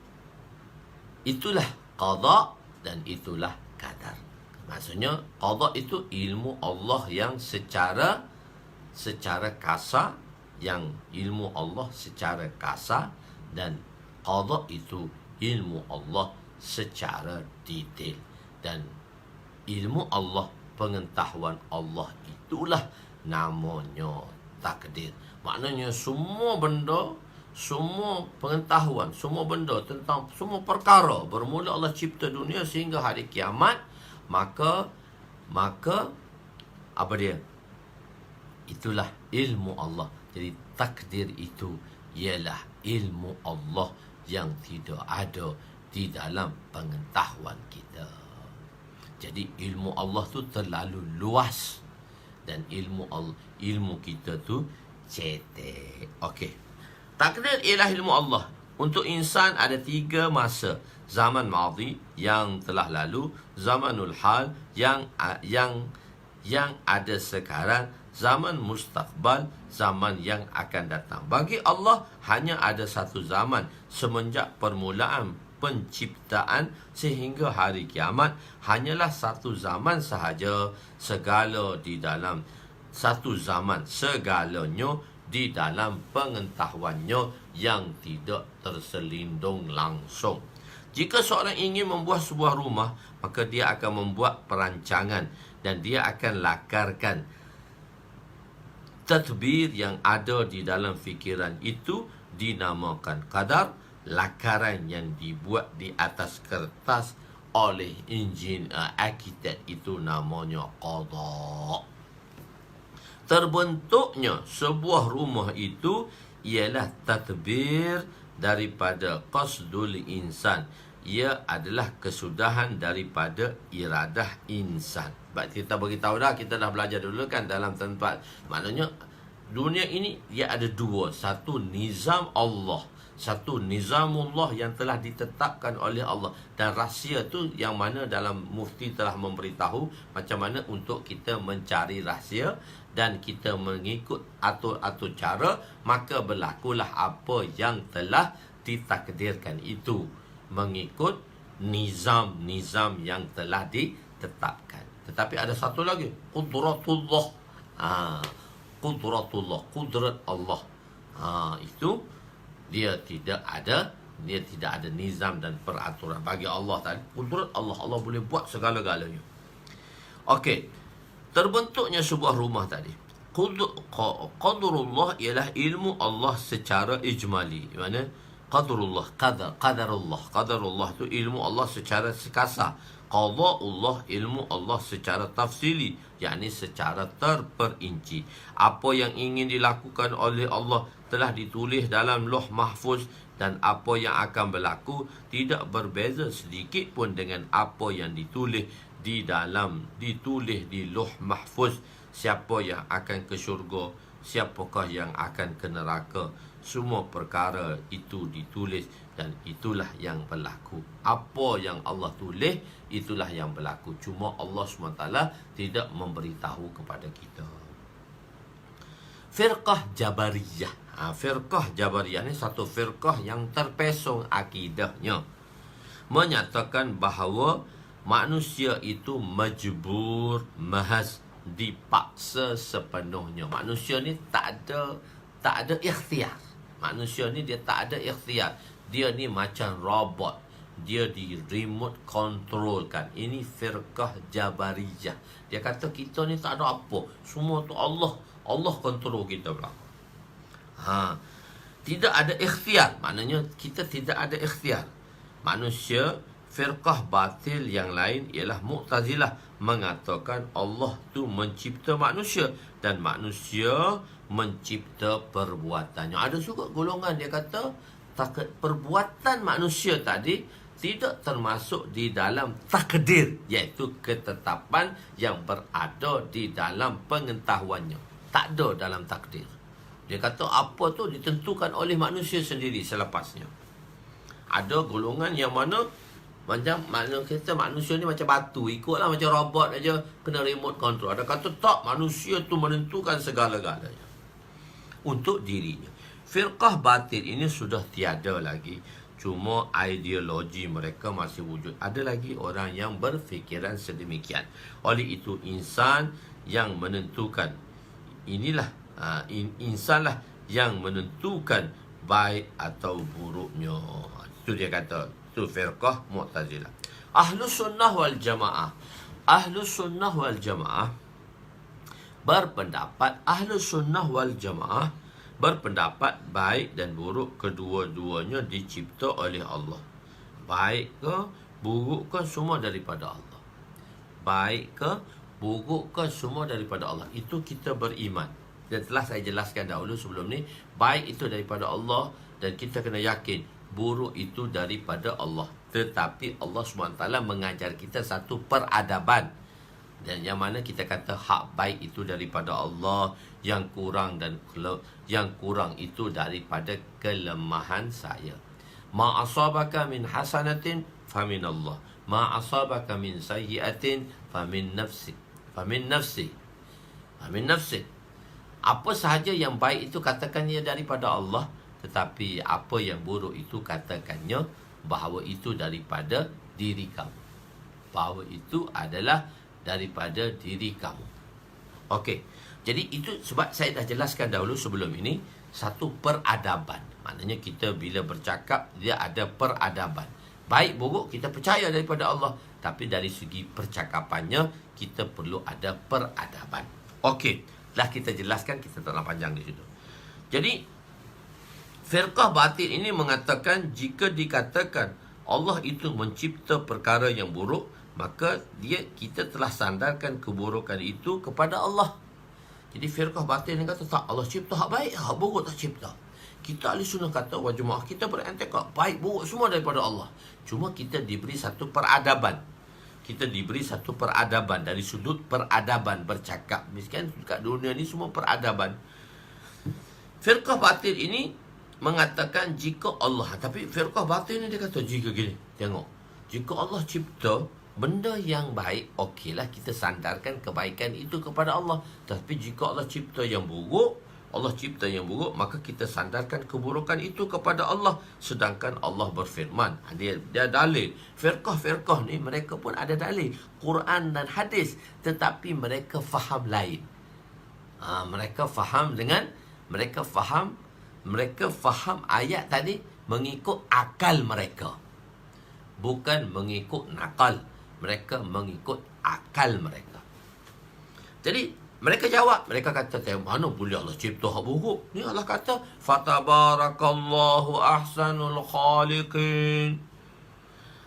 A: itulah qada dan itulah qadar. Maksudnya qada itu ilmu Allah yang secara kasar, yang ilmu Allah secara kasar, dan qada itu ilmu Allah secara detail. Dan ilmu Allah, pengetahuan Allah, itulah namanya takdir. Maknanya semua benda, semua pengetahuan, semua benda tentang semua perkara bermula Allah cipta dunia sehingga hari kiamat, maka apa dia? Itulah ilmu Allah. Jadi takdir itu ialah ilmu Allah yang tidak ada di dalam pengetahuan kita. Jadi ilmu Allah tu terlalu luas dan ilmu kita tu cetek. Okey. Takdir ialah ilmu Allah. Untuk insan ada 3 masa. Zaman madhi yang telah lalu, zamanul hal yang yang ada sekarang, zaman mustaqbal, zaman yang akan datang. Bagi Allah hanya ada satu zaman semenjak permulaan penciptaan sehingga hari kiamat, hanyalah satu zaman sahaja. Segala di dalam satu zaman, segalanya di dalam pengetahuannya yang tidak terselindung langsung. Jika seorang ingin membuat sebuah rumah, maka dia akan membuat perancangan dan dia akan lakarkan tadbir yang ada di dalam fikiran itu, dinamakan qadar. Lakaran yang dibuat di atas kertas oleh arkitek itu namanya qada. Terbentuknya sebuah rumah itu ialah tadbir daripada qasdul insan. Ia adalah kesudahan daripada iradah insan. Sebab kita beritahu dah, kita dah belajar dulu kan dalam tempat. Maknanya dunia ini dia ada dua. Satu nizam Allah, satu nizamullah yang telah ditetapkan oleh Allah. Dan rahsia tu yang mana dalam mufti telah memberitahu macam mana untuk kita mencari rahsia dan kita mengikut atur-atur cara, maka berlakulah apa yang telah ditakdirkan itu mengikut nizam-nizam yang telah ditetapkan. Tetapi ada satu lagi, qudratullah. Qudratullah, qudrat Allah. Itu dia tidak ada nizam dan peraturan. Bagi Allah tadi, qudrat Allah, Allah boleh buat segala-galanya. Okey, terbentuknya sebuah rumah tadi. Qadrullah ialah ilmu Allah secara ijmali. Mana? Qadrullah, qadarullah tu ilmu Allah secara sekasar. Qada'ullah ilmu Allah secara tafsili, yakni secara terperinci. Apa yang ingin dilakukan oleh Allah telah ditulis dalam Lauh Mahfuz, dan apa yang akan berlaku tidak berbeza sedikit pun dengan apa yang ditulis di Lauh Mahfuz. Siapa yang akan ke syurga, siapakah yang akan ke neraka, semua perkara itu ditulis dan itulah yang berlaku. Apa yang Allah tulis, itulah yang berlaku. Cuma Allah SWT tidak memberitahu kepada kita. Firqah Jabariyah. Firqah Jabariyah ni satu firqah yang terpesong akidahnya, menyatakan bahawa manusia itu majbur, mahaz, dipaksa sepenuhnya. Manusia ni tak ada ikhtiar. Manusia ni dia tak ada ikhtiar. Dia ni macam robot. Dia di remote control kan. Ini firqah Jabariyah. Dia kata kita ni tak ada apa. Semua tu Allah kontrol kita pula. Tidak ada ikhtiar. Maknanya kita tidak ada ikhtiar. Manusia, firqah batil yang lain ialah Mu'tazilah, mengatakan Allah tu mencipta manusia dan manusia mencipta perbuatannya. Ada juga golongan dia kata perbuatan manusia tadi tidak termasuk di dalam takdir, iaitu ketetapan yang berada di dalam pengetahuannya. Tak ada dalam takdir. Dia kata apa tu ditentukan oleh manusia sendiri selepasnya. Ada golongan yang mana kita manusia ni macam batu, ikutlah macam robot aja, kena remote control. Ada kata tak, manusia tu menentukan segala-galanya untuk dirinya. Firqah batil ini sudah tiada lagi, cuma ideologi mereka masih wujud. Ada lagi orang yang berfikiran sedemikian. Oleh itu insan yang menentukan. Inilah insanlah yang menentukan baik atau buruknya. Itu dia kata, itu firqah Mu'tazilah. Ahlus Sunnah wal Jamaah. Ahlus Sunnah wal Jamaah berpendapat, Ahlus Sunnah wal Jamaah berpendapat baik dan buruk kedua-duanya dicipta oleh Allah. Baik ke buruk ke semua daripada Allah. Baik ke buruk ke semua daripada Allah. Itu kita beriman. Dan telah saya jelaskan dahulu sebelum ni, baik itu daripada Allah dan kita kena yakin buruk itu daripada Allah. Tetapi Allah SWT mengajar kita satu peradaban, dan yang mana kita kata hak baik itu daripada Allah, yang kurang itu daripada kelemahan saya. Ma asabaka min hasanatin famin Allah, ma asabaka min sayyi'atin famin nafsik. Famin nafsi. Famin nafsi. Apa sahaja yang baik itu katakannya daripada Allah, tetapi apa yang buruk itu katakannya bahawa itu daripada diri kamu. Bahawa itu adalah daripada diri kamu. Okey. Jadi itu sebab saya dah jelaskan dahulu sebelum ini, satu peradaban. Maknanya kita bila bercakap, dia ada peradaban. Baik buruk kita percaya daripada Allah, tapi dari segi percakapannya kita perlu ada peradaban. Okey, dah kita jelaskan, kita tak nak panjang di situ. Jadi firqah batin ini mengatakan jika dikatakan Allah itu mencipta perkara yang buruk, maka kita telah sandarkan keburukan itu kepada Allah. Jadi firqah batin yang kata tak, Allah cipta hak baik, hak buruk tak cipta. Kita ahli sunnah kata, wal jemaah, kita berantikad baik buruk semua daripada Allah. Cuma kita diberi satu peradaban. Kita diberi satu peradaban dari sudut peradaban bercakap. Misalkan kat dunia ni semua peradaban. Firqah batin ini mengatakan jika Allah, tapi firqah batin ni dia kata jika gini, tengok. Jika Allah cipta benda yang baik, okeylah kita sandarkan kebaikan itu kepada Allah. Tapi jika Allah cipta yang buruk, maka kita sandarkan keburukan itu kepada Allah. Sedangkan Allah berfirman, dia dalil. Firqah ni mereka pun ada dalil Quran dan hadis, tetapi mereka faham lain. Mereka faham ayat tadi mengikut akal mereka, bukan mengikut nakal. Mereka mengikut akal mereka. Jadi mereka jawab, mereka kata, mana boleh Allah cipta hak buruk? Ni Allah kata, fatabarakallahu ahsanul khaliqin.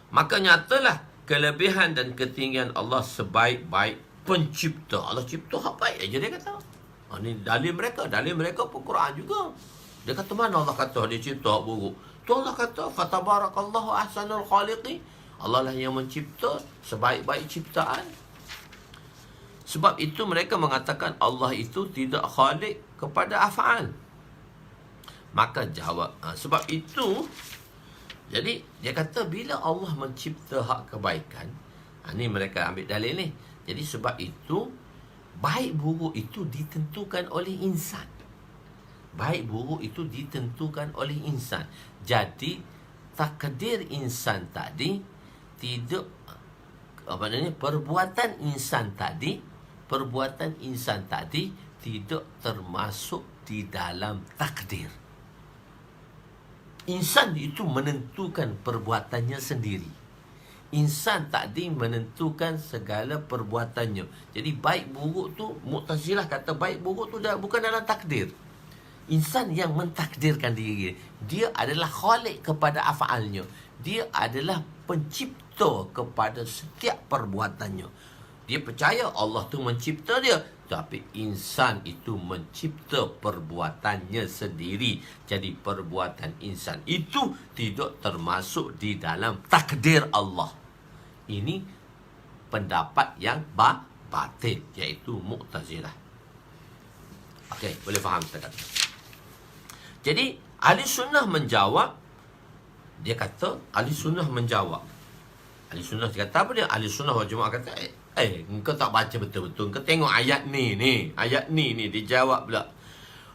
A: Maka nyatalah kelebihan dan ketinggian Allah sebaik-baik pencipta. Allah cipta hak baik aja dia kata. Ini dalil mereka pun Quran juga. Dia kata mana Allah kata dia cipta hak buruk? Tu Allah kata, fatabarakallahu ahsanul khaliqin. Allah lah yang mencipta sebaik-baik ciptaan. Sebab itu mereka mengatakan Allah itu tidak khalik kepada af'al. Maka jawab, sebab itu, jadi dia kata bila Allah mencipta hak kebaikan, ni mereka ambil dalil ni. Jadi sebab itu baik buruk itu ditentukan oleh insan. Baik buruk itu ditentukan oleh insan. Jadi takdir insan tadi tidak, perbuatan insan tadi tidak termasuk di dalam takdir. Insan itu menentukan perbuatannya sendiri. Insan tadi menentukan segala perbuatannya. Jadi baik buruk tu, Mu'tazilah kata baik buruk tu bukan dalam takdir. Insan yang mentakdirkan diri. Dia adalah khalik kepada af'alnya. Dia adalah pencipta kepada setiap perbuatannya. Dia percaya Allah tu mencipta dia, tapi insan itu mencipta perbuatannya sendiri. Jadi perbuatan insan itu tidak termasuk di dalam takdir Allah. Ini pendapat yang batil, iaitu Mu'tazilah. Okey, boleh faham kita kata. Jadi ahli sunnah menjawab. Dia kata ahli sunnah menjawab. Ahli sunnah kata apa dia? Ahli sunnah wal jemaah kata, engkau tak baca betul-betul. Engkau tengok ayat ni. Ayat ni dijawab pula.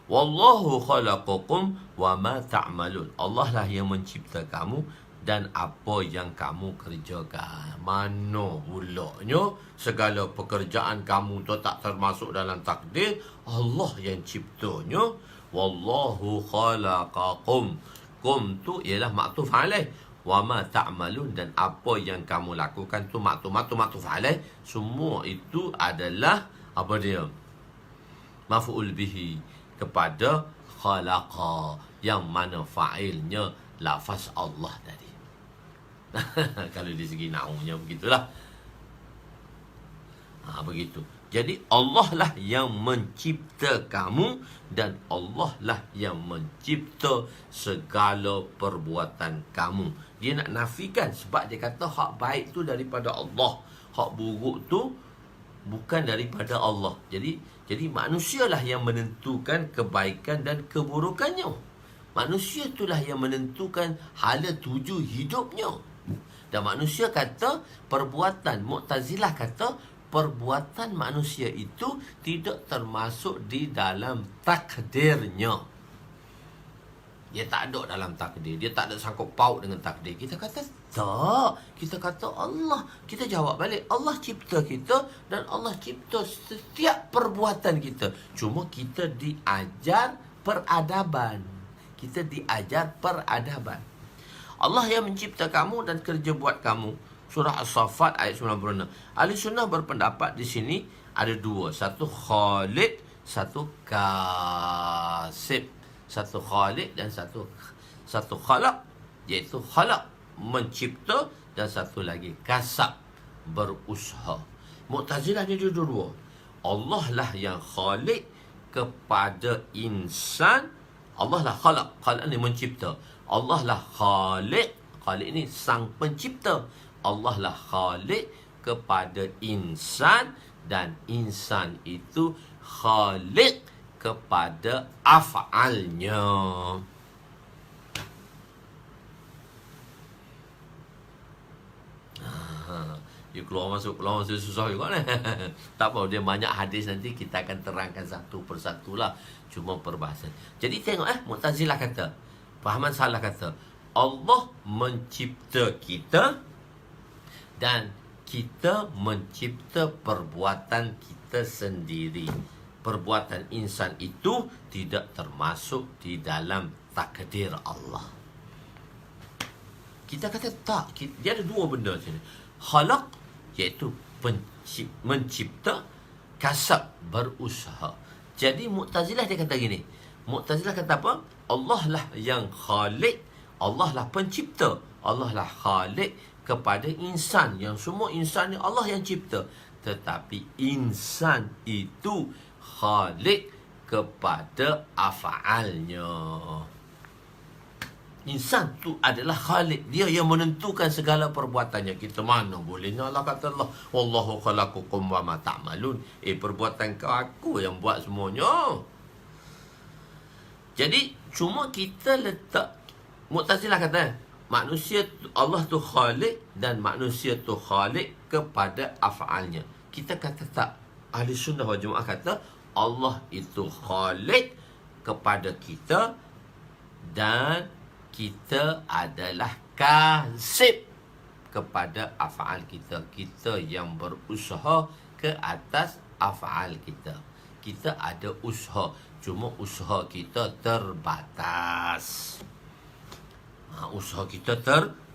A: Wallahu khalaqakum wa ma ta'malun. Allah lah yang mencipta kamu dan apa yang kamu kerjakan. Mana pulaknya segala pekerjaan kamu tu tak termasuk dalam takdir. Allah yang ciptanya. Wallahu khalaqakum. Kum tu ialah maktuf alaih. Wa ma ta'malun, dan apa yang kamu lakukan tu maktuf alaih. Semua itu adalah apa dia? Maf'ul bihi, kepada khalaqa, yang mana fa'ilnya lafaz Allah tadi. Kalau di segi nahwunya begitulah. Begitu. Jadi Allah lah yang mencipta kamu dan Allah lah yang mencipta segala perbuatan kamu. Dia nak nafikan sebab dia kata hak baik tu daripada Allah, hak buruk tu bukan daripada Allah. Jadi manusialah yang menentukan kebaikan dan keburukannya. Manusia itulah yang menentukan hala tuju hidupnya. Dan manusia kata perbuatan, Mu'tazilah kata perbuatan manusia itu tidak termasuk di dalam takdirnya. Dia tak ada dalam takdir. Dia tak ada sangkut paut dengan takdir. Kita kata tak. Kita kata Allah. Kita jawab balik. Allah cipta kita dan Allah cipta setiap perbuatan kita. Cuma kita diajar peradaban. Kita diajar peradaban. Allah yang mencipta kamu dan kerja buat kamu. Surah As-Saffat ayat 96. Ahli sunnah berpendapat di sini ada dua. Satu Khalid, satu Kasib. Satu Khaliq dan satu Khalaq, iaitu Khalaq mencipta, dan satu lagi Kasab, berusaha. Mu'tazilah dia dua-dua. Allah lah yang Khaliq kepada insan. Allah lah Khalaq. Khalaq ni mencipta. Allah lah Khaliq. Khaliq ni sang pencipta. Allah lah Khaliq kepada insan, dan insan itu Khaliq kepada af'alnya. Dia keluar masuk susah juga ni. Tak apa, dia banyak hadis, nanti kita akan terangkan satu persatu lah. Cuma perbahasan. Jadi tengok Mu'tazilah kata, fahaman salah kata, Allah mencipta kita dan kita mencipta perbuatan kita sendiri. Perbuatan insan itu tidak termasuk di dalam takdir Allah. Kita kata tak. Dia ada dua benda sini. Khalaq, iaitu mencipta. Kasab, berusaha. Jadi Mu'tazilah dia kata gini. Mu'tazilah kata apa? Allah lah yang Khaliq. Allah lah pencipta. Allah lah Khaliq kepada insan. Yang semua insan ni Allah yang cipta. Tetapi insan itu Khaliq kepada af'alnya. Insan tu adalah Khaliq. Dia yang menentukan segala perbuatannya. Kita mana bolehnya Allah kata Allah, wallahu khalaqakum wa ma ta'malun. Perbuatan kau, aku yang buat semuanya. Jadi cuma kita letak, Mu'tazilah kata manusia, Allah tu Khaliq dan manusia tu Khaliq kepada af'alnya. Kita kata tak. Ahli sunnah wal jamaah kata Allah itu Khaliq kepada kita dan kita adalah kasib kepada af'al kita. Kita yang berusaha ke atas af'al kita. Kita ada usaha, cuma usaha kita terbatas. Usaha kita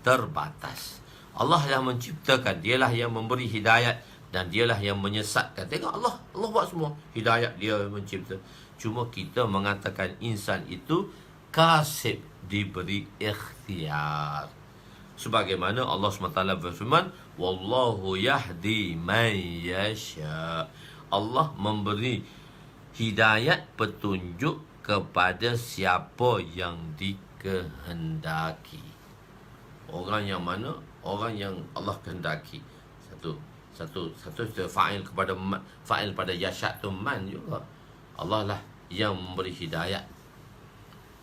A: terbatas. Allah yang menciptakan, dialah yang memberi hidayat dan dialah yang menyesatkan. Tengok Allah buat semua. Hidayat dia mencipta. Cuma kita mengatakan insan itu kasib, diberi ikhtiar. Sebagaimana Allah SWT berfirman, wallahu yahdi man yasha. Allah memberi hidayat, petunjuk kepada siapa yang dikehendaki. Orang yang mana? Orang yang Allah kehendaki. Satu fa'il pada yasha' tu man juga. Allah lah yang memberi hidayat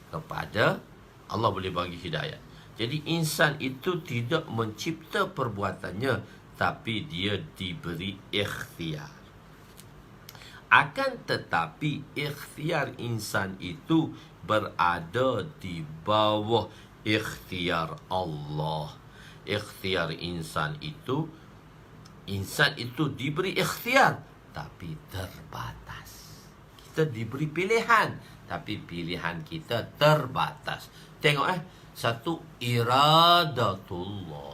A: kepada, Allah boleh bagi hidayat. Jadi insan itu tidak mencipta perbuatannya, tapi dia diberi ikhtiar. Akan tetapi ikhtiar insan itu berada di bawah ikhtiar Allah. Ikhtiar insan itu diberi ikhtiar, tapi terbatas. Kita diberi pilihan, tapi pilihan kita terbatas. Tengok satu, iradatullah.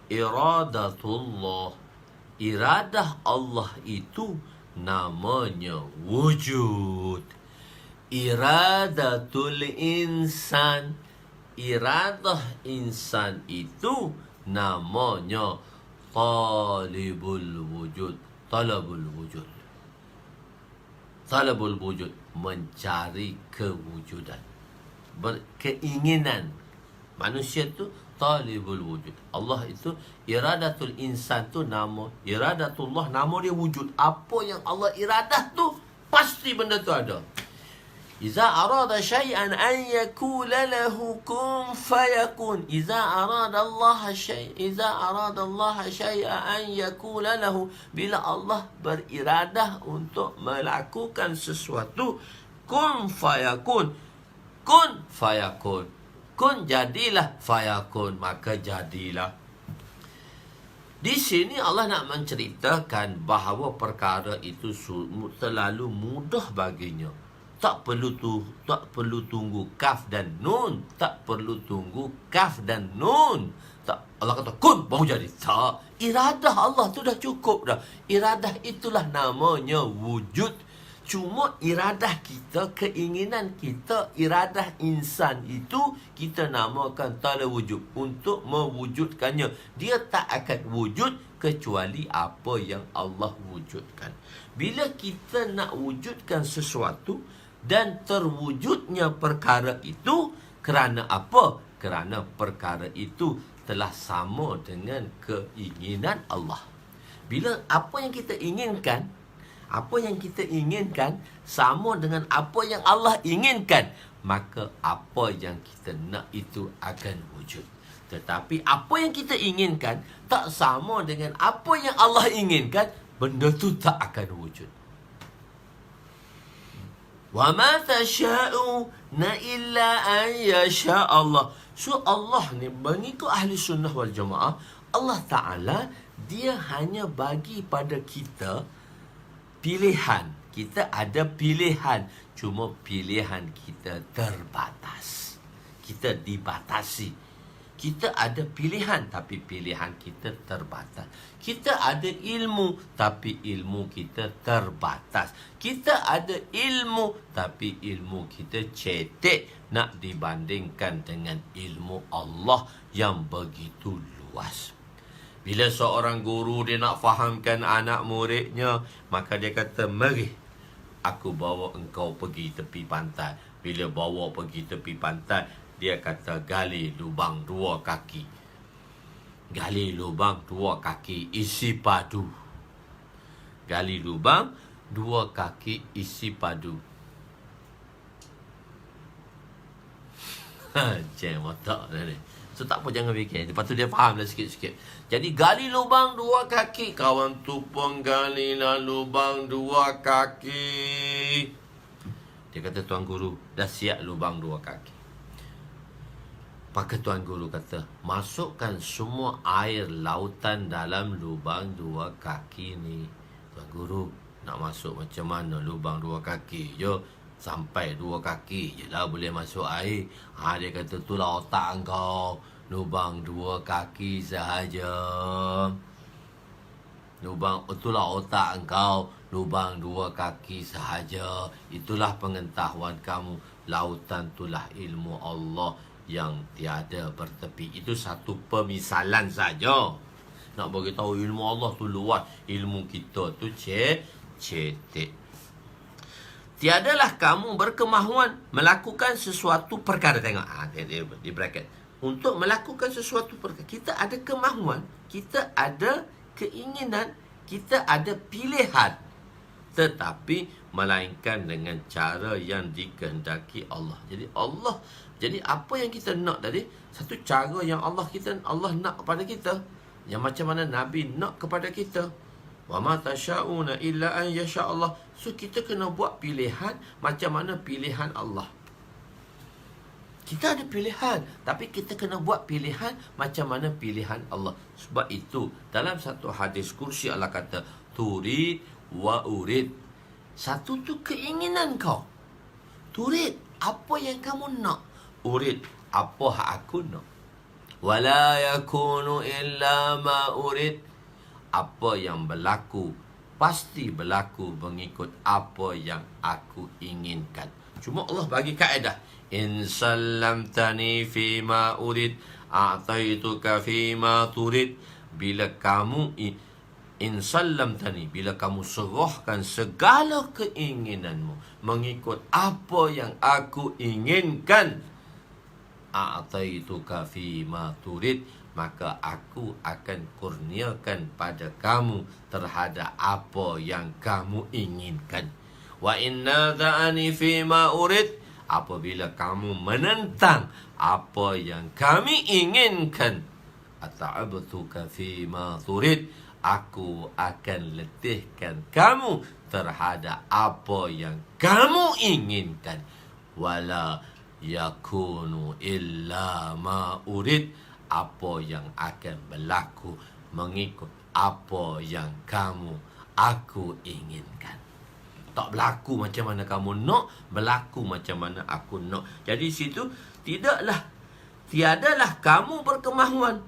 A: Iradatullah. Iradah Allah itu namanya wujud. Iradatul insan. Iradah insan itu namanya talibul wujud. Talabul wujud. Talabul wujud, mencari kewujudan. Keinginan manusia tu talibul wujud. Allah itu iradatul insan tu nama, iradatullah nama dia wujud. Apa yang Allah iradah tu pasti benda tu ada. Iza arada syai'an an yakula lahu kun fayakun. Iza arada Allah syai'an an yakula lahu, bila Allah beriradah untuk melakukan sesuatu, kun fayakun. Kun fayakun. Kun jadilah, fayakun maka jadilah. Di sini Allah nak menceritakan bahawa perkara itu terlalu mudah baginya. Tak perlu tunggu kaf dan nun. Tak perlu tunggu kaf dan nun. Tak, Allah kata kun baru jadi. Tak. Iradah Allah tu dah cukup dah. Iradah itulah namanya wujud. Cuma iradah kita, keinginan kita, iradah insan itu kita namakan ta'ala wujud. Untuk mewujudkannya, dia tak akan wujud kecuali apa yang Allah wujudkan. Bila kita nak wujudkan sesuatu dan terwujudnya perkara itu, kerana apa? Kerana perkara itu telah sama dengan keinginan Allah. Bila apa yang kita inginkan sama dengan apa yang Allah inginkan, maka apa yang kita nak itu akan wujud. Tetapi apa yang kita inginkan tak sama dengan apa yang Allah inginkan, benda tu tak akan wujud. Wa ma tasha'una illa an yasha Allah. So Allah ni, mengikut ahli sunnah wal jamaah, Allah Ta'ala dia hanya bagi pada kita pilihan. Kita ada pilihan. Cuma pilihan kita terbatas. Kita dibatasi. Kita ada pilihan, tapi pilihan kita terbatas. Kita ada ilmu, tapi ilmu kita terbatas. Kita ada ilmu, tapi ilmu kita cetek nak dibandingkan dengan ilmu Allah yang begitu luas. Bila seorang guru dia nak fahamkan anak muridnya, maka dia kata, mari aku bawa engkau pergi tepi pantai. Bila bawa pergi tepi pantai, dia kata gali lubang 2 kaki. Gali lubang 2 kaki isi padu. Gali lubang 2 kaki isi padu. Cik otak dah ni. So tak apa, jangan fikir. Lepas tu dia faham dah sikit-sikit. Jadi gali lubang 2 kaki. Kawan tu pun galilah lubang 2 kaki. Dia kata, tuan guru, dah siap lubang 2 kaki. Maka tuan guru kata, masukkan semua air lautan dalam lubang 2 kaki ni. Tuan guru, nak masuk macam mana lubang 2 kaki? Jom, sampai 2 kaki je lah boleh masuk air. Dia kata, itulah otak engkau. Lubang 2 kaki sahaja. Itulah otak engkau. Lubang 2 kaki sahaja. Itulah pengetahuan kamu. Lautan itulah ilmu Allah yang tiada bertepi. Itu satu pemisalan saja. Nak bagi tahu ilmu Allah tu luas, ilmu kita tu cetek. Tiadalah kamu berkemahuan melakukan sesuatu perkara. Tengok, di bracket. Untuk melakukan sesuatu perkara, kita ada kemahuan, kita ada keinginan, kita ada pilihan. Tetapi melainkan dengan cara yang dikehendaki Allah. Jadi apa yang kita nak tadi, satu cara yang Allah nak kepada kita, yang macam mana Nabi nak kepada kita. Wa ma tasha'una illa an yasha Allah. So kita kena buat pilihan macam mana pilihan Allah. Kita ada pilihan, tapi kita kena buat pilihan macam mana pilihan Allah. Sebab itu dalam satu hadis kursi Allah kata, turid wa urid. Satu tu keinginan kau. Turid, apa yang kamu nak. Urid, apa hak aku nak. Wala yakunu illa ma urid. Apa yang berlaku, pasti berlaku mengikut apa yang aku inginkan. Cuma Allah bagi kaedah. In sallamtani fima urid, a'taituka fima turid. Bila kamu bila kamu serahkan segala keinginanmu mengikut apa yang aku inginkan, a'taituka fima turid, maka aku akan kurniakan pada kamu terhadap apa yang kamu inginkan. Wa inna dha'ani fima urid. Apabila kamu menentang apa yang kami inginkan, ata'abtuka fima turid. Aku akan letihkan kamu terhadap apa yang kamu inginkan. Wala yakunu illa ma urid. Apa yang akan berlaku mengikut apa yang aku inginkan. Tak berlaku macam mana kamu nak, berlaku macam mana aku nak. Jadi situ tiadalah kamu berkemahuan.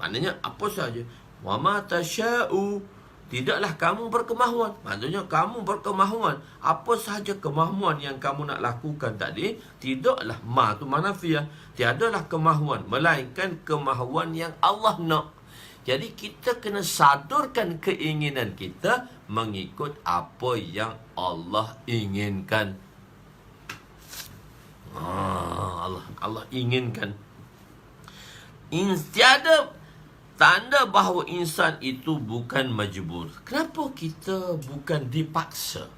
A: Maknanya apa saja. Wa ma tasya'u, tidaklah kamu berkemahuan. Maksudnya kamu berkemahuan. Apa sahaja kemahuan yang kamu nak lakukan tadi, tidaklah ma tu manafiah. Tiadalah kemahuan, melainkan kemahuan yang Allah nak. Jadi kita kena sadurkan keinginan kita mengikut apa yang Allah inginkan. Allah inginkan. Tiada tanda bahawa insan itu bukan majbur. Kenapa kita bukan dipaksa?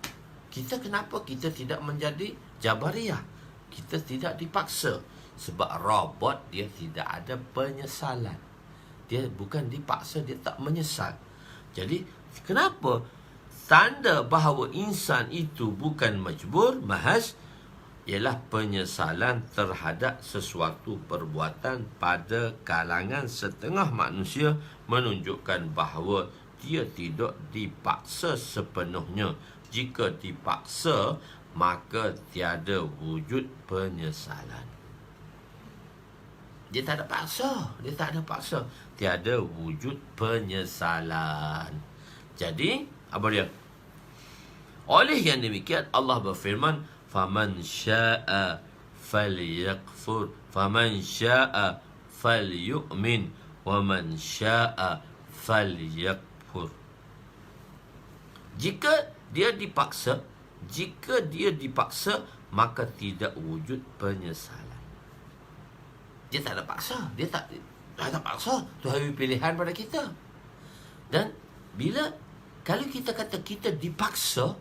A: Kenapa kita tidak menjadi Jabariyah? Kita tidak dipaksa. Sebab robot dia tidak ada penyesalan. Dia bukan dipaksa, dia tak menyesal. Jadi kenapa tanda bahawa insan itu bukan majbur, mahaz, ialah penyesalan terhadap sesuatu perbuatan pada kalangan setengah manusia menunjukkan bahawa dia tidak dipaksa sepenuhnya. Jika dipaksa, maka tiada wujud penyesalan. Dia tak ada paksa. Tiada wujud penyesalan. Jadi, apa dia? Oleh yang demikian, Allah berfirman, فَمَنْ شَاءَ فَلْيَكْفُرْ فَمَنْ شَاءَ فَلْيُؤْمِنْ وَمَنْ شَاءَ فَلْيَكْفُرْ. Jika dia dipaksa, maka tidak wujud penyesalan. Dia tak ada paksa. Dia tak paksa. Tuhan beri pilihan pada kita. Dan kalau kita kata kita dipaksa,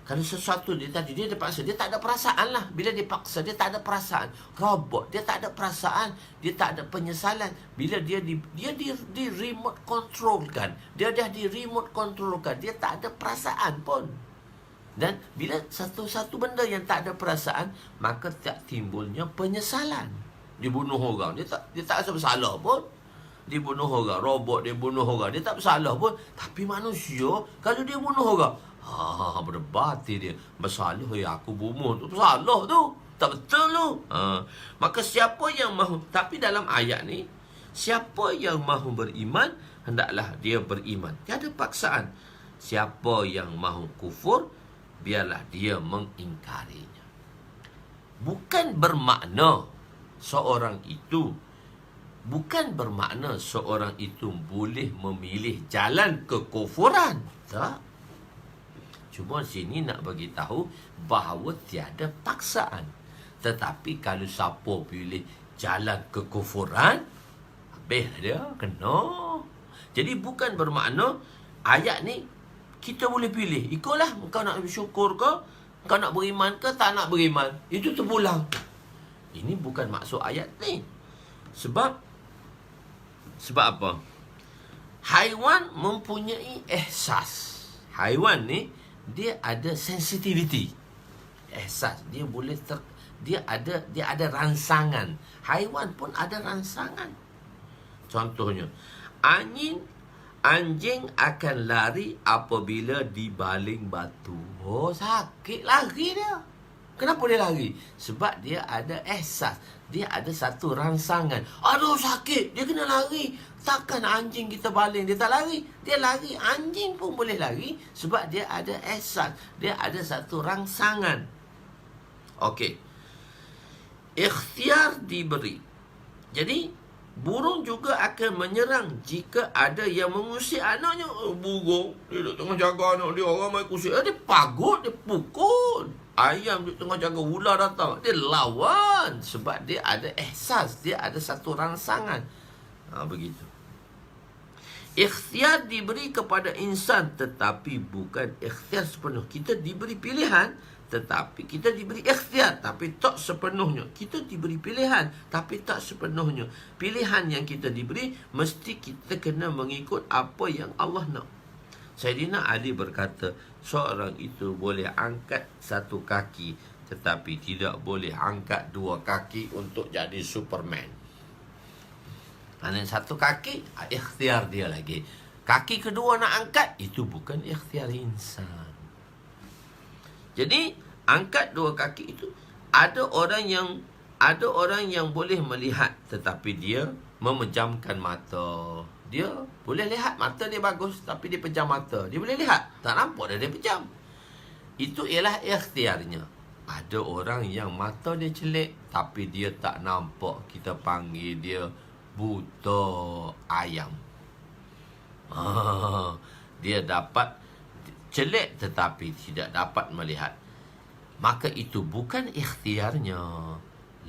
A: kalau sesuatu dia dipaksa, dia tak ada perasaan lah. Bila dipaksa, dia tak ada perasaan. Robot, dia tak ada perasaan. Dia tak ada penyesalan. Bila dia di remote controlkan. Dia dah di remote controlkan. Dia tak ada perasaan pun. Dan bila satu benda yang tak ada perasaan, maka tak timbulnya penyesalan. Dibunuh orang, dia tak rasa bersalah pun. Dibunuh orang, robot dia bunuh orang, dia tak bersalah pun. Tapi manusia, kalau dia bunuh orang, berdebati dia, bersalah aku bunuh tu, bersalah tu, tak betul tu. Maka siapa yang mahu, tapi dalam ayat ni, siapa yang mahu beriman, hendaklah dia beriman. Tiada paksaan. Siapa yang mahu kufur, biarlah dia mengingkarinya. Bukan bermakna seorang itu boleh memilih jalan kekufuran. Tak. Cuma sini nak bagi tahu bahawa tiada paksaan. Tetapi kalau siapa pilih jalan kekufuran, habislah dia, kena. Jadi bukan bermakna ayat ni kita boleh pilih. Ikutlah, kau nak bersyukur ke, kau nak beriman ke, tak nak beriman. Itu terpulang. Ini bukan maksud ayat ni. Sebab apa? Haiwan mempunyai ihsas. Haiwan ni dia ada sensitivity. Ihsas. Dia boleh dia ada rangsangan. Haiwan pun ada rangsangan. Contohnya, anjing akan lari apabila dibaling batu. Oh, sakit lari dia. Kenapa dia lari? Sebab dia ada ihsas. Dia ada satu rangsangan. Aduh, sakit. Dia kena lari. Takkan anjing kita baling, dia tak lari. Dia lari. Anjing pun boleh lari. Sebab dia ada ihsas. Dia ada satu rangsangan. Okey. Ikhtiar diberi. Jadi, burung juga akan menyerang jika ada yang mengusik anaknya. Burung, dia duduk tengah jaga anak dia. Orang main kusik. Dia pagut, dia pukul. Ayam duduk tengah jaga, ular datang, dia lawan. Sebab dia ada ihsas. Dia ada satu rangsangan. Begitu. Ikhtiar diberi kepada insan, tetapi bukan ikhtiar sepenuh. Kita diberi pilihan, tetapi kita diberi ikhtiar, tapi tak sepenuhnya. Kita diberi pilihan, tapi tak sepenuhnya. Pilihan yang kita diberi, mesti kita kena mengikut apa yang Allah nak. Sayyidina Ali berkata, seorang itu boleh angkat satu kaki, tetapi tidak boleh angkat dua kaki untuk jadi Superman. Kerana satu kaki, ikhtiar dia lagi. Kaki kedua nak angkat, itu bukan ikhtiar insan. Jadi, angkat dua kaki itu, ada orang yang boleh melihat, tetapi dia memejamkan mata. Dia boleh lihat, mata dia bagus, tapi dia pejam mata. Dia boleh lihat, tak nampak dia pejam. Itu ialah ikhtiarnya. Ada orang yang mata dia celik, tapi dia tak nampak. Kita panggil dia buta ayam. Dia dapat celik tetapi tidak dapat melihat. Maka itu bukan ikhtiarnya.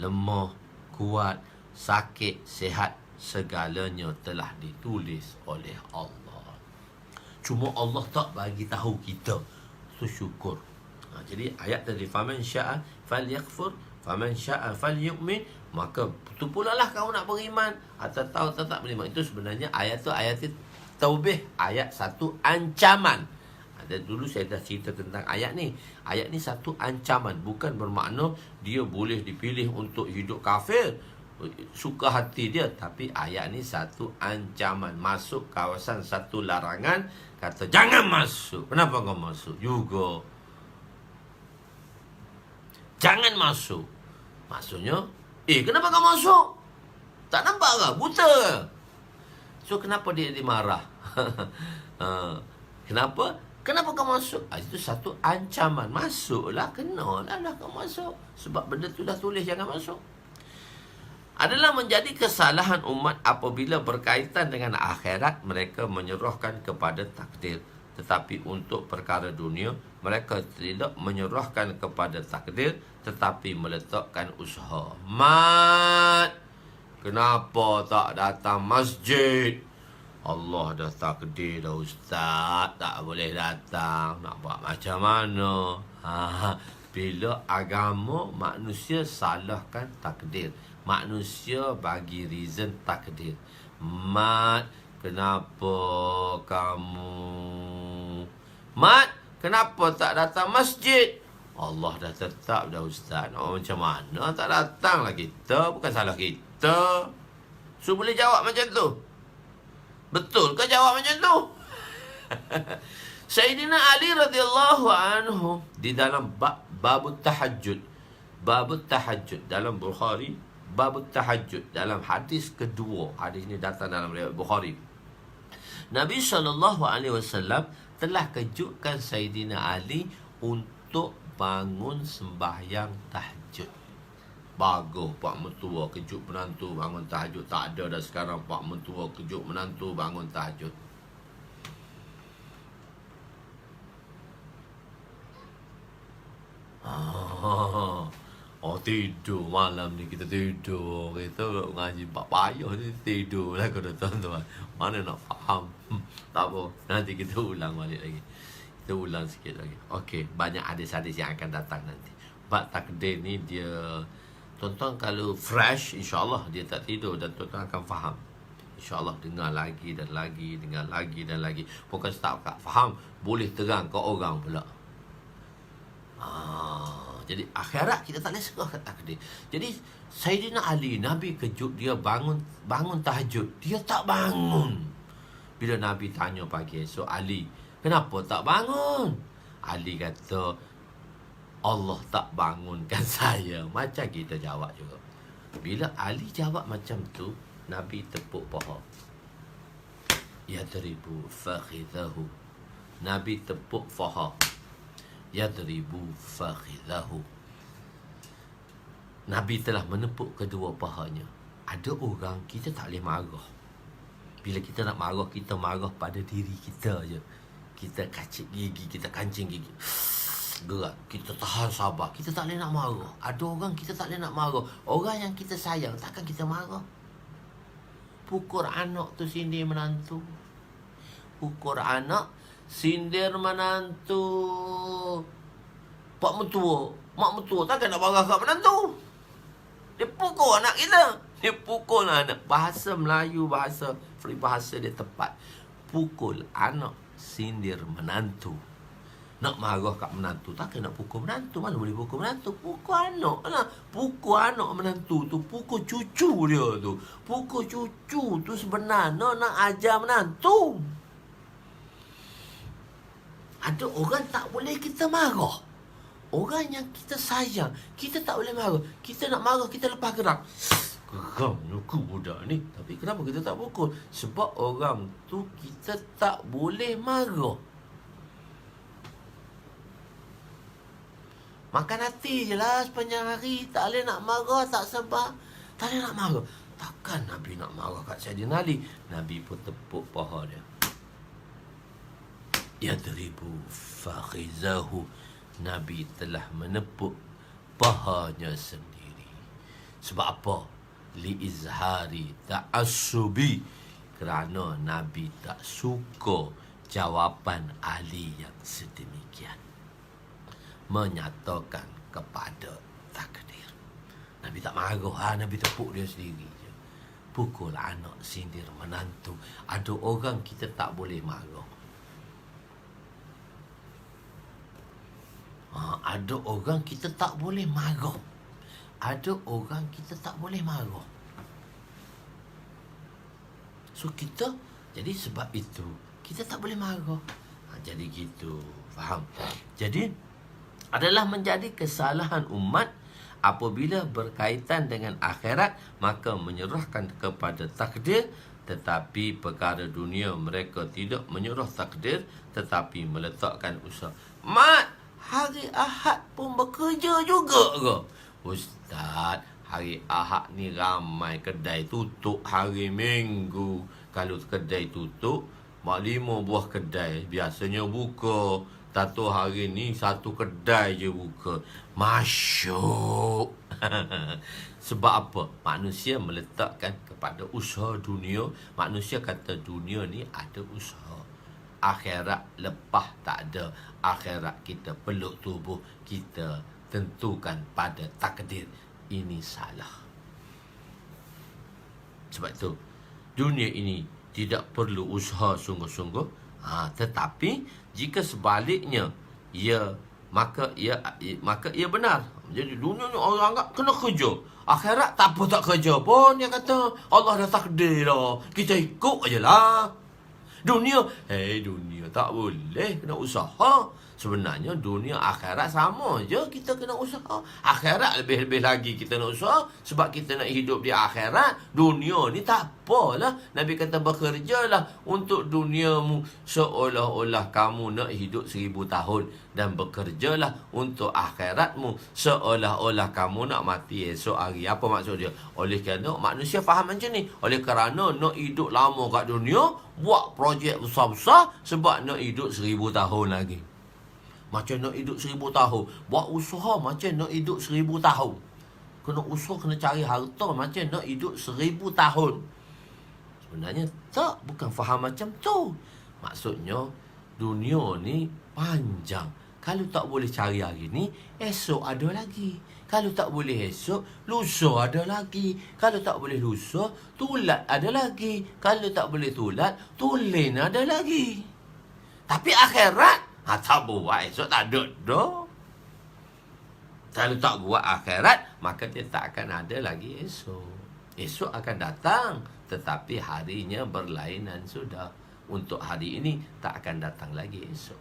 A: Lemah, kuat, sakit, sihat, segalanya telah ditulis oleh Allah. Cuma Allah tak bagi tahu kita. Itu syukur. Jadi ayat tadi, faman syaa falyakfur, faman syaa falyu'min. Maka itu pula lah kamu nak beriman atau tahu tak beriman. Itu sebenarnya ayat itu taubih, ayat satu ancaman. Ada dulu saya dah cerita tentang ayat ni. Ayat ni satu ancaman, bukan bermakna dia boleh dipilih untuk hidup kafir, suka hati dia. Tapi ayat ni satu ancaman. Masuk kawasan satu larangan, kata jangan masuk. Kenapa kau masuk? Juga jangan masuk. Maksudnya, kenapa kau masuk? Tak nampak ke? Buta ke? So, kenapa dia dimarah? Kenapa? Kenapa kau masuk? Itu satu ancaman. Masuklah, kenalah kau masuk. Sebab benda tu dah tulis jangan masuk. Adalah menjadi kesalahan umat apabila berkaitan dengan akhirat, mereka menyerahkan kepada takdir. Tetapi untuk perkara dunia, mereka tidak menyerahkan kepada takdir, tetapi meletakkan usaha. Mat, kenapa tak datang masjid? Allah dah takdir dah ustaz, tak boleh datang. Nak buat macam mana? Bila agama, manusia salahkan takdir. Manusia bagi reason takdir. Mat, kenapa kamu? Mat, kenapa tak datang masjid? Allah dah tetap dah ustaz. Macam mana tak datang lah kita? Bukan salah kita. So boleh jawab macam tu? Betul ke jawab macam tu? Sayyidina Ali radhiyallahu anhu di dalam babut tahajud. Babut tahajud dalam Bukhari. Babut tahajud dalam hadis kedua. Hadis ini datang dalam riwayat Bukhari. Nabi SAW telah kejutkan Sayyidina Ali untuk bangun sembahyang tahajud. Bagus pak mertua kejut menantu bangun tahajud. Tak ada dah sekarang pak mertua kejut menantu bangun tahajud. Tidur malam ni kita tidur. Kita ngaji pak payah ni tidur lah kau tuan-tuan. Mana nak faham? Tak apa, nanti kita ulang balik lagi. Kita ulang sikit lagi. Okey, banyak hadis-hadis yang akan datang nanti. Bab takdir ni dia, tuan-tuan kalau fresh, insya-Allah dia tak tidur dan tuan-tuan akan faham. InsyaAllah dengar lagi dan lagi, dengar lagi dan lagi. Bukan setakat faham, boleh terang ke orang pula. Jadi akhirat kita tak boleh serah kat takdir. Jadi Sayyidina Ali, Nabi kejut dia bangun tahajud. Dia tak bangun. Bila Nabi tanya pagi esok, Ali, kenapa tak bangun? Ali kata, Allah tak bangunkan saya. Macam kita jawab juga. Bila Ali jawab macam tu, Nabi tepuk paha. Yadribu fakhidahu. Nabi tepuk paha. Yadribu fakhidahu. Nabi telah menepuk kedua pahanya. Ada orang kita tak boleh marah. Bila kita nak marah, kita marah pada diri kita je. Kita kacik gigi, kita kancing gigi. Gerak, kita tahan sabar. Kita tak boleh nak marah. Ada orang kita tak boleh nak marah. Orang yang kita sayang, takkan kita marah? Pukul anak tu sindir menantu. Pukul anak, sindir menantu. Pak mentua, mak mentua takkan nak marah kat menantu. Dia pukul anak kita. Dia pukul anak. Bahasa Melayu, bahasa peribahasa dia tepat. Pukul anak, sindir menantu. Nak marah kat menantu, takkan nak pukul menantu. Mana boleh pukul menantu? Pukul anak lah. Pukul anak menantu tu, pukul cucu dia tu. Pukul cucu tu sebenarnya nak ajar menantu. Ada orang tak boleh kita marah. Orang yang kita sayang, kita tak boleh marah. Kita nak marah, kita lepas gerak. Geramnya ke budak ni. Tapi kenapa kita tak pukul? Sebab orang tu kita tak boleh marah. Makan hati je lah sepanjang hari. Tak boleh nak marah, tak sabar. Tak boleh nak marah. Takkan Nabi nak marah kat Sayyidina Ali. Nabi pun tepuk paha dia. Yadribu fakhizahu. Nabi telah menepuk pahanya sendiri. Sebab apa? Liizhari ta'assubi. Kerana Nabi tak suka jawapan Ali yang sedemikian. Menyatakan kepada takdir. Nabi tak marah, Nabi tepuk dia sendiri je. Pukul anak, sindir menantu. Ada orang kita tak boleh marah. Ada orang kita tak boleh marah. Ada orang kita tak boleh marah. So kita, jadi sebab itu kita tak boleh marah. Jadi gitu, faham? Jadi adalah menjadi kesalahan umat apabila berkaitan dengan akhirat, maka menyerahkan kepada takdir. Tetapi perkara dunia mereka tidak menyerah takdir, tetapi meletakkan usaha. Mat, hari Ahad pun bekerja juga ke? Ustaz, hari Ahad ni ramai kedai tutup hari Minggu. Kalau kedai tutup, mak 5 buah kedai biasanya buka. Satu hari ni satu kedai je buka. Masyuk. Sebab apa? Manusia meletakkan kepada usaha dunia. Manusia kata dunia ni ada usaha. Akhirat lepas tak ada. Akhirat kita peluk tubuh. Kita tentukan pada takdir. Ini salah. Sebab tu dunia ini tidak perlu usaha sungguh-sungguh. Tetapi jika sebaliknya maka ia benar. Jadi dunia ni orang anggap kena kerja. Akhirat tak apa tak kerja pun. Dia kata Allah dah takdir dah. Kita ikut je lah. Dunia tak boleh, kena usaha. Sebenarnya dunia akhirat sama je, kita kena usaha. Akhirat lebih-lebih lagi kita nak usaha. Sebab kita nak hidup di akhirat. Dunia ni tak apalah. Nabi kata bekerjalah untuk duniamu seolah-olah kamu nak hidup 1000 tahun. Dan bekerjalah untuk akhiratmu seolah-olah kamu nak mati esok hari. Apa maksud dia? Oleh kerana manusia faham macam ni. Oleh kerana nak hidup lama kat dunia, buat projek besar-besar sebab nak hidup 1000 tahun lagi. Macam nak hidup 1000 tahun. Buat usaha macam nak hidup 1000 tahun. Kena usaha, kena cari harta macam nak hidup 1000 tahun. Sebenarnya tak, bukan faham macam tu. Maksudnya dunia ni panjang. Kalau tak boleh cari hari ni, esok ada lagi. Kalau tak boleh esok, lusa ada lagi. Kalau tak boleh lusa, tulat ada lagi. Kalau tak boleh tulat, tulen ada lagi. Tapi akhirat, tak buat esok tak ada dah. Kalau tak buat akhirat, maka dia tak akan ada lagi esok. Esok akan datang, tetapi harinya berlainan sudah. Untuk hari ini, tak akan datang lagi esok.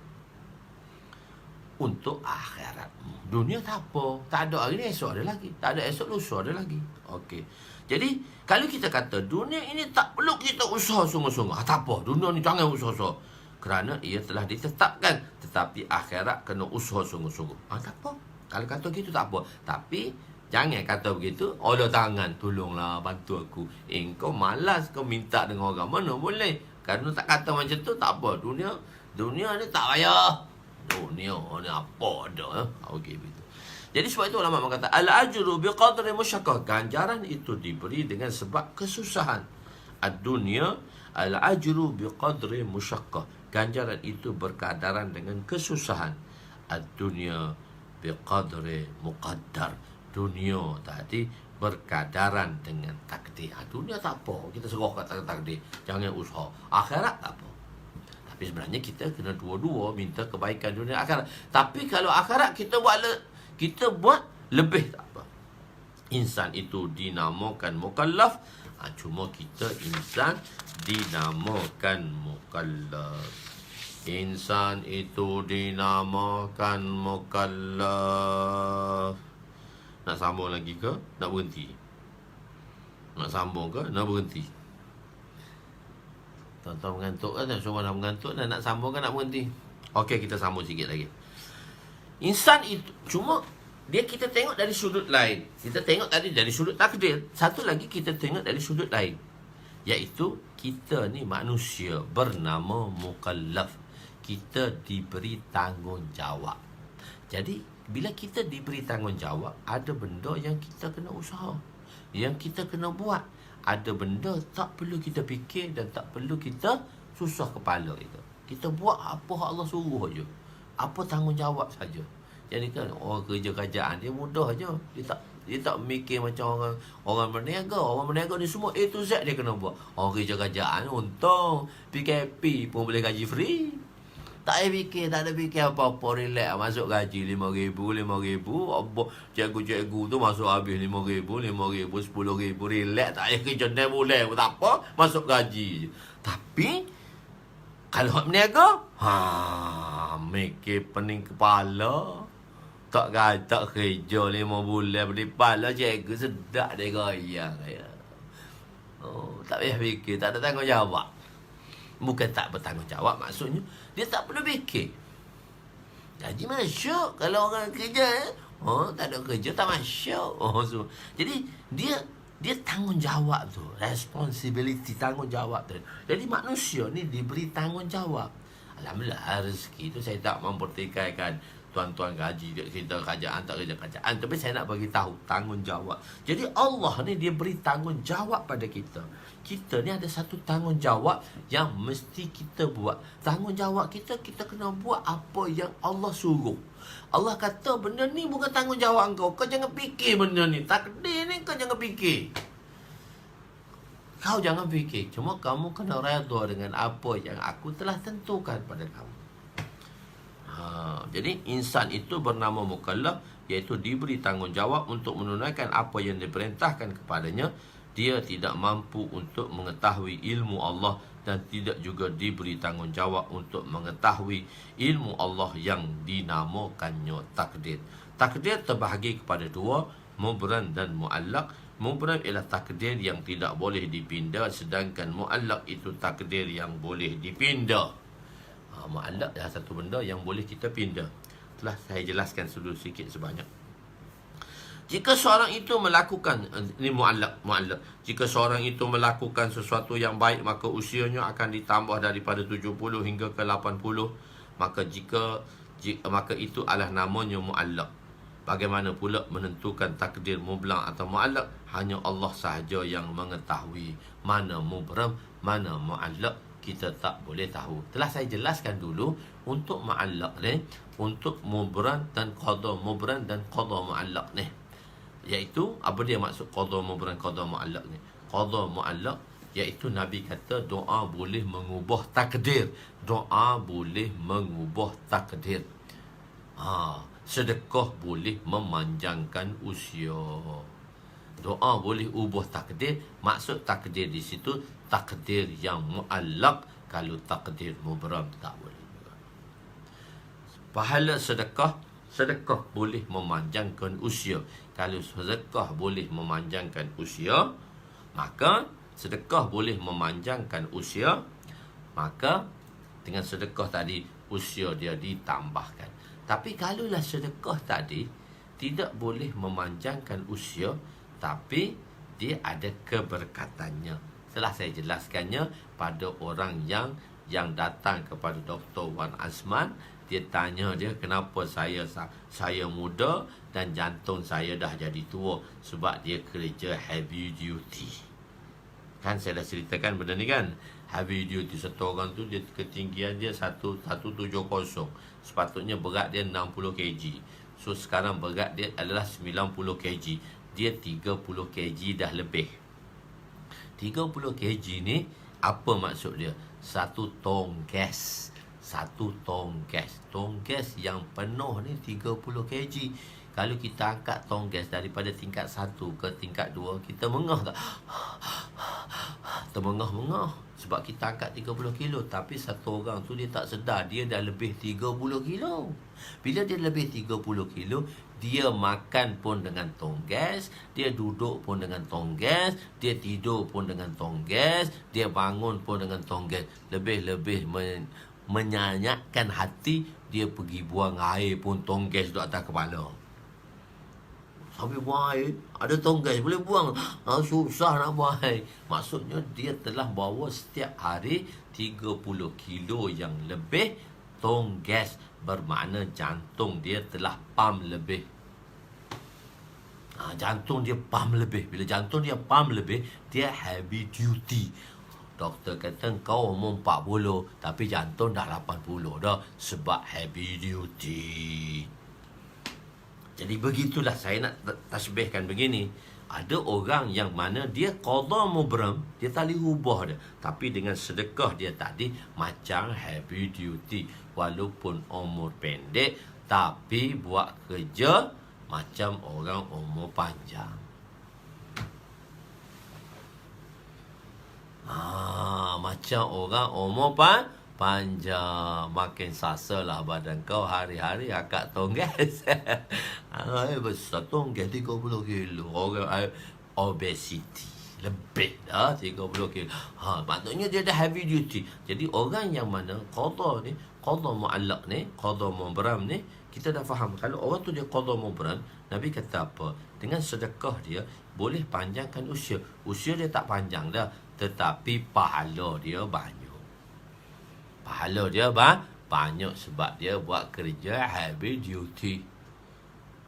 A: Untuk akhirat. Dunia tak apa. Tak ada hari ni, esok ada lagi. Tak ada esok, lusa ada lagi. Okey. Jadi, kalau kita kata dunia ini tak perlu kita usaha sungguh-sungguh. Tak apa. Dunia ni jangan usaha-usaha. Kerana ia telah ditetapkan. Tetapi akhirat kena usaha sungguh-sungguh. Tak apa. Kalau kata gitu tak apa. Tapi jangan kata begitu. Allah tangan, tolonglah, bantu aku. Kau malas kau minta dengan orang. Mana boleh. Kerana tak kata macam tu, tak apa. Dunia ni tak payah. Dunia ni apa dah. Okey, begitu. Jadi sebab itu ulama mengatakan al-ajru biqadri musyaqqah. Ganjaran itu diberi dengan sebab kesusahan. Ad-dunya al-ajru biqadri musyaqqah. Ganjaran itu berkadaran dengan kesusahan. Ad-dunya biqadri muqaddar. Dunia tadi berkadaran dengan takdir. Dunia tak apa, kita serah kat takdir. Jangan usaha. Akhirat tak apa. Tapi sebenarnya kita kena dua-dua, minta kebaikan dunia akhirat. Tapi kalau akhirat kita buat lebih tak apa. Insan itu dinamakan mukallaf. Cuma kita insan dinamakan mukallaf. Insan itu dinamakan mukallaf. Nak sambung lagi ke? Nak berhenti? Nak sambung ke? Nak berhenti? Tuan-tuan mengantuk kan? Semua nak mengantuk dan nak sambung kan nak berhenti? Okey, kita sambung sikit lagi. Insan itu, cuma kita tengok dari sudut lain. Kita tengok tadi dari sudut takdir. Satu lagi kita tengok dari sudut lain. Iaitu kita ni manusia bernama mukallaf. Kita diberi tanggungjawab. Jadi bila kita diberi tanggungjawab, ada benda yang kita kena usaha, yang kita kena buat. Ada benda tak perlu kita fikir dan tak perlu kita susah kepala kita. Kita buat apa Allah suruh je. Apa tanggungjawab saja. Jadi kan orang kerja kerajaan dia mudah je. Dia tak mikir macam orang berniaga. Orang berniaga ni semua A to Z dia kena buat. Orang kerja kerajaan untung PKP pun boleh gaji free. Tak ada fikir apa-apa, relax. Masuk gaji RM5,000. Cikgu-cikgu tu masuk habis RM5,000, RM10,000, relax. Tak payah kerja ni boleh, tak apa, masuk gaji je. Tapi kalau hak berniaga, mikir pening kepala. Tak kerja 5 bulan beri pala, cikgu sedap dia goyang. Tak payah fikir, tak ada tanggungjawab. Bukan tak bertanggungjawab, maksudnya dia tak perlu fikir. Gaji masuk kalau orang kerja. Tak ada kerja tak masuk. So, jadi dia tanggungjawab tu, responsibility, tanggungjawab tu. Jadi manusia ni diberi tanggungjawab. Alhamdulillah rezeki tu saya tak mempertikaikan tuan-tuan gaji kita kerajaan tak kerja kerajaan, tapi saya nak bagi tahu tanggungjawab. Jadi Allah ni dia beri tanggungjawab pada kita. Kita ni ada satu tanggungjawab yang mesti kita buat. Tanggungjawab kita kena buat apa yang Allah suruh. Allah kata benda ni bukan tanggungjawab kau. Kau jangan fikir benda ni. Takdir ni kau jangan fikir. Kau jangan fikir. Cuma kamu kena redha dengan apa yang aku telah tentukan pada kamu. Jadi insan itu bernama mukallaf, iaitu diberi tanggungjawab untuk menunaikan apa yang diperintahkan kepadanya. Dia tidak mampu untuk mengetahui ilmu Allah dan tidak juga diberi tanggungjawab untuk mengetahui ilmu Allah yang dinamakannya takdir. Takdir terbahagi kepada dua, mubram dan muallaq. Mubram ialah takdir yang tidak boleh dipinda, sedangkan muallaq itu takdir yang boleh dipinda. Muallaq adalah satu benda yang boleh kita pindah. Telah saya jelaskan dulu sikit sebanyak. Jika seorang itu melakukan, ini muallaq. Jika seorang itu melakukan sesuatu yang baik, maka usianya akan ditambah daripada 70 hingga ke 80. Maka itu adalah namanya muallaq. Bagaimana pula menentukan takdir mublam atau muallaq? Hanya Allah sahaja yang mengetahui mana mubram, mana muallaq. Kita tak boleh tahu. Telah saya jelaskan dulu untuk muallaq ni, untuk mubram dan qada mubram dan qada muallaq ni. Iaitu apa dia maksud qada mubram, qada muallaq ni? Qada muallaq iaitu Nabi kata doa boleh mengubah takdir. Doa boleh mengubah takdir. Sedekah boleh memanjangkan usia. Doa boleh ubah takdir. Maksud takdir di situ takdir yang muallaq. Kalau takdir mubram tak boleh. Pahala sedekah boleh memanjangkan usia. Kalau sedekah boleh memanjangkan usia, maka sedekah boleh memanjangkan usia, maka dengan sedekah tadi usia dia ditambahkan. Tapi kalaulah sedekah tadi tidak boleh memanjangkan usia, tapi dia ada keberkatannya. Telah saya jelaskannya pada orang yang datang kepada Dr. Wan Azman. Dia tanya dia, kenapa saya muda dan jantung saya dah jadi tua? Sebab dia kerja heavy duty. Kan saya dah ceritakan benda ni kan. Heavy duty, satu orang tu dia ketinggian dia 170. Sepatutnya berat dia 60 kg. So sekarang berat dia adalah 90 kg. Dia 30 kg dah lebih. 30 kg ni apa maksud dia? Satu tong gas. Satu tong gas. Tong gas yang penuh ni 30 kg. Kalau kita angkat tong gas daripada tingkat 1 ke tingkat 2, kita mengah tak? Termengah-mengah. Sebab kita angkat 30 kilo. Tapi satu orang tu dia tak sedar, dia dah lebih 30 kilo. Bila dia lebih 30 kilo, dia makan pun dengan tong gas, dia duduk pun dengan tong gas, dia tidur pun dengan tong gas, dia bangun pun dengan tong gas. Lebih-lebih menyayatkan hati, dia pergi buang air pun tong gas duduk atas kepala. Sambil buang air, ada tong gas boleh buang. Susah nak buang air. Maksudnya dia telah bawa setiap hari 30 kilo yang lebih tong gas. Bermakna jantung dia telah pump lebih. Jantung dia pump lebih. Bila jantung dia pump lebih, dia heavy duty. Doktor kata kau umur 40, tapi jantung dah 80 dah. Sebab heavy duty. Jadi begitulah saya nak tasbihkan begini. Ada orang yang mana dia qada mubram, dia tak boleh ubah dia. Tapi dengan sedekah dia tadi macam heavy duty. Walaupun umur pendek, tapi buat kerja macam orang umur panjang. Macam orang umur panjang. Makin sasa lah badan kau, hari-hari akak tong gas. Besar tong gas 30 kilo. Orang obesity lebih dah 30 kilo. Maknanya dia dah heavy duty. Jadi orang yang mana qada ni, qada mu'allaq ni, qada mubram ni, kita dah faham. Kalau orang tu dia qada mubram, Nabi kata apa? Dengan sedekah dia boleh panjangkan usia. Usia dia tak panjang dah, tetapi pahala dia banyak. Pahala dia banyak sebab dia buat kerja heavy duty.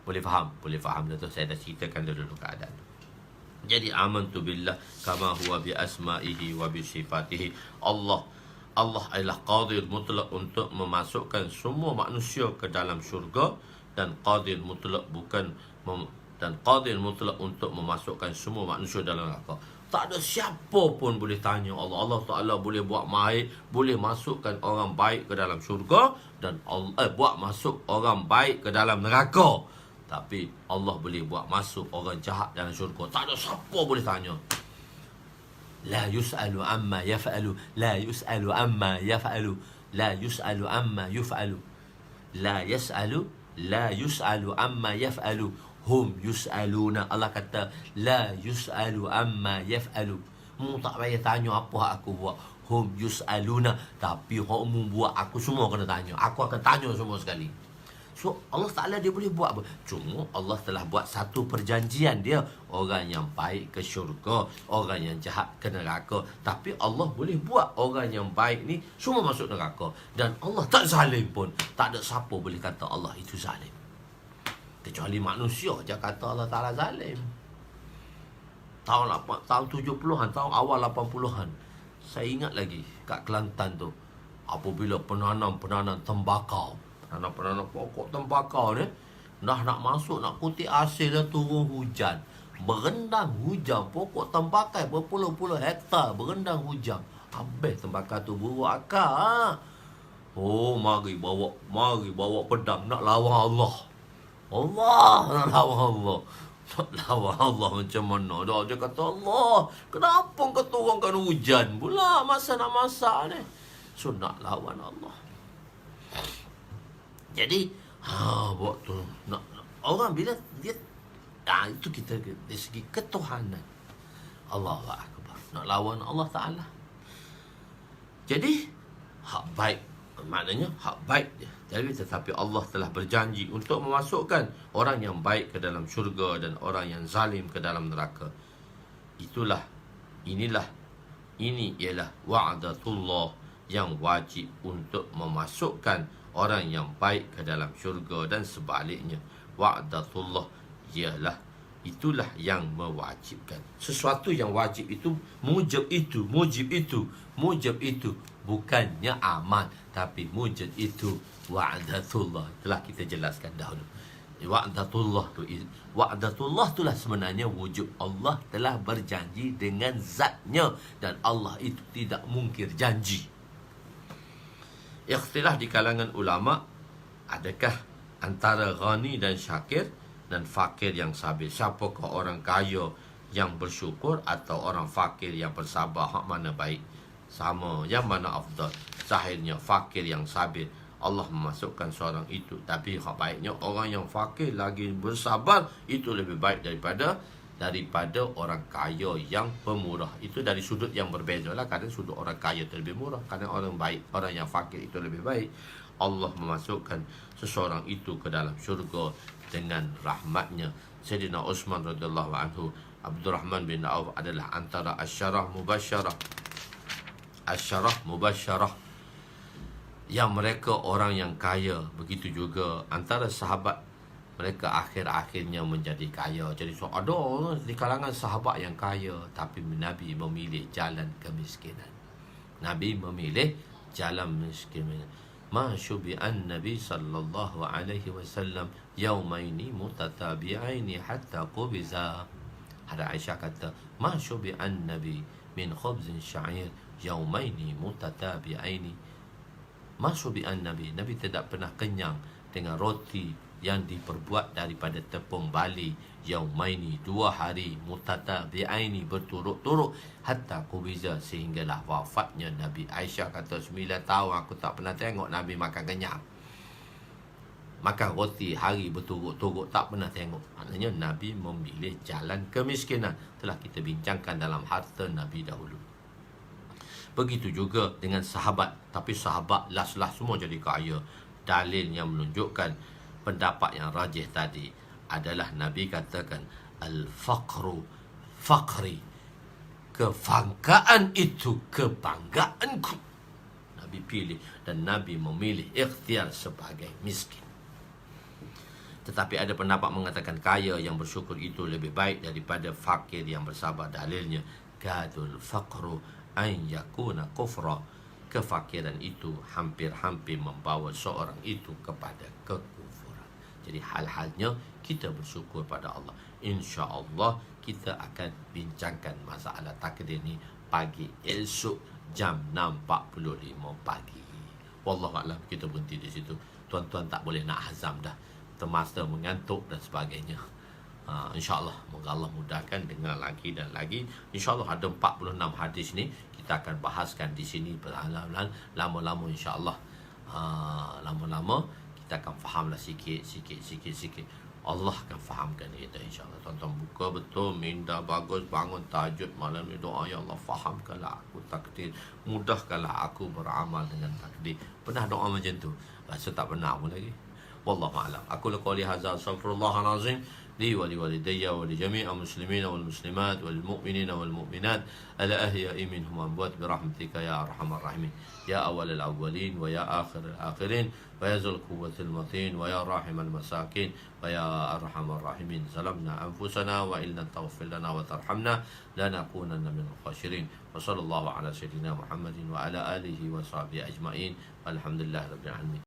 A: Boleh faham? Boleh faham dah tu. Saya dah ceritakan dulu keadaan. Jadi amantu billah kama huwa bi asma'ihi wa bi sifatihi. Allah adalah qadir mutlak untuk memasukkan semua manusia ke dalam syurga, dan qadir mutlak qadir mutlak untuk memasukkan semua manusia dalam neraka. Tak ada siapa pun boleh tanya Allah. Allah Ta'ala boleh buat boleh masukkan orang baik ke dalam syurga, dan buat masuk orang baik ke dalam neraka. Tapi Allah boleh buat masuk orang jahat dalam syurga. Tak ada siapa boleh tanya. La yus'alu amma yaf'alu. La yus'alu amma yaf'alu. La yus'alu amma yuf'alu. La yus'alu amma yaf'alu. Hum yus'aluna. Allah kata la yus'alu amma yaf'alu. Tak payah tanya apa aku buat. Hum yus'aluna. Tapi hum buat, aku semua kena tanya. Aku akan tanya semua sekali. So Allah Ta'ala dia boleh buat apa? Cuma Allah telah buat satu perjanjian dia. Orang yang baik ke syurga, orang yang jahat ke neraka. Tapi Allah boleh buat orang yang baik ni semua masuk neraka. Dan Allah tak zalim pun. Tak ada siapa boleh kata Allah itu zalim. Kecuali manusia je kata Allah Ta'ala zalim. Tahun 70-an, tahun awal 80-an, saya ingat lagi kat Kelantan tu, apabila penanam tembakau, penanam pokok tembakau ni dah nak masuk, nak kutip hasil dah, turun hujan, berendang hujan, pokok tembakau berpuluh-puluh hektar berendang hujan, habis tembakau tu buruk akar. Mari bawa pedang nak lawan Allah. Nak lawan Allah. Nak lawan Allah macam mana dah? Dia kata, Allah, kenapa kau turunkan hujan pula masa nak masak ni? So nak lawan Allah. Jadi buat tu orang bila dia itu kita dari segi ketuhanan. Allahu Akbar. Nak lawan Allah Ta'ala. Jadi hak baik, maknanya hak baik dia. Jadi tetapi Allah telah berjanji untuk memasukkan orang yang baik ke dalam syurga dan orang yang zalim ke dalam neraka. Ini ialah wa'datullah yang wajib untuk memasukkan orang yang baik ke dalam syurga dan sebaliknya. Wa'datullah ialah itulah yang mewajibkan. Sesuatu yang wajib itu, mujib itu, bukannya amal, tapi mujib itu wa'datullah. Telah kita jelaskan dahulu. Wa'datullah itulah sebenarnya wujud. Allah telah berjanji dengan zatnya, dan Allah itu tidak mungkir janji. Ikhtilaf di kalangan ulama, adakah antara ghani dan syakir dan fakir yang sabir? Siapakah orang kaya yang bersyukur atau orang fakir yang bersabar? Hak mana baik? Sama, yang mana afdal? Zahirnya fakir yang sabir, Allah memasukkan seorang itu. Tapi hak baiknya orang yang fakir lagi bersabar, itu lebih baik daripada orang kaya yang pemurah. Itu dari sudut yang berbeza lah. Kadang sudut orang kaya itu lebih murah, kadang orang baik, orang yang fakir itu lebih baik. Allah memasukkan seseorang itu ke dalam syurga dengan rahmatnya. Sayyidina Utsman radhiyallahu anhu, Abdurrahman bin Auf adalah antara asyarah mubasyarah yang mereka orang yang kaya. Begitu juga antara sahabat, mereka akhir-akhirnya menjadi kaya. Jadi ada orang di kalangan sahabat yang kaya, tapi Nabi memilih jalan kemiskinan. Nabi memilih jalan kemiskinan. Ma syubi'an Nabi sallallahu alaihi wasallam yaumaini mutatabi'aini hatta qubiza. Ada Aisyah kata, ma syubi'an Nabi min khubzin sya'ir yaumaini mutatabi'aini. Ma syubi'an Nabi, Nabi tidak pernah kenyang dengan roti yang diperbuat daripada tepung bali, yaumaini, 2 hari, mutatabi'aini, berturut-turut, hatta qubiza, sehinggalah wafatnya Nabi. Aisyah kata, 9 tahun aku tak pernah tengok Nabi makan kenyang, makan roti hari berturut-turut, tak pernah tengok. Maknanya Nabi memilih jalan kemiskinan. Telah kita bincangkan dalam harta Nabi dahulu. Begitu juga dengan sahabat, tapi sahabat last semua jadi kaya. Dalil yang menunjukkan pendapat yang rajih tadi adalah Nabi katakan, al-faqru faqri, kebanggaan itu kebanggaanku. Nabi pilih, dan Nabi memilih ikhtiar sebagai miskin. Tetapi ada pendapat mengatakan kaya yang bersyukur itu lebih baik daripada fakir yang bersabar. Dalilnya, kadul faqru an yakuna kufra, kefakiran itu hampir-hampir membawa seorang itu kepada kekufuran. Jadi hal-halnya kita bersyukur pada Allah. InsyaAllah kita akan bincangkan masalah takdir ni pagi esok jam 6.45 pagi. Wallahualam, kita berhenti di situ. Tuan-tuan tak boleh nak hazam dah, termasa mengantuk dan sebagainya. InsyaAllah, moga Allah mudahkan, dengar lagi dan lagi. InsyaAllah ada 46 hadis ni kita akan bahaskan di sini perlahan-lahan. Lama-lama insyaAllah, lama-lama kita akan fahamlah sikit. Allah akan fahamkan kita insyaAllah. Tuan-tuan buka betul, minda bagus, bangun tahajud malam ni, doa, ya Allah fahamkanlah aku takdir, mudahkanlah aku beramal dengan takdir. Pernah doa macam tu? Rasa tak pernah pun lagi. Wallahu a'lam. Aku qouli hadza, astaghfirullahal azim li wa liwalidayya wa li jami'il muslimin wal muslimat wal mu'minina wal mu'minat ala ahya'i minhum amwat bi rahmatika ya arhamar rahimin ya awwalal awwalin wa ya akhiril akhirin wa ya dzul quwwatil matin wa ya rahimal masakin wa ya arhamar rahimin. Zalamna anfusana wa illam taghfir lana wa tarhamna lanakunanna minal khasirin. Wa sallallahu ala sayyidina Muhammadin wa ala alihi wa sahbihi ajma'in. Alhamdulillah rabbil alamin.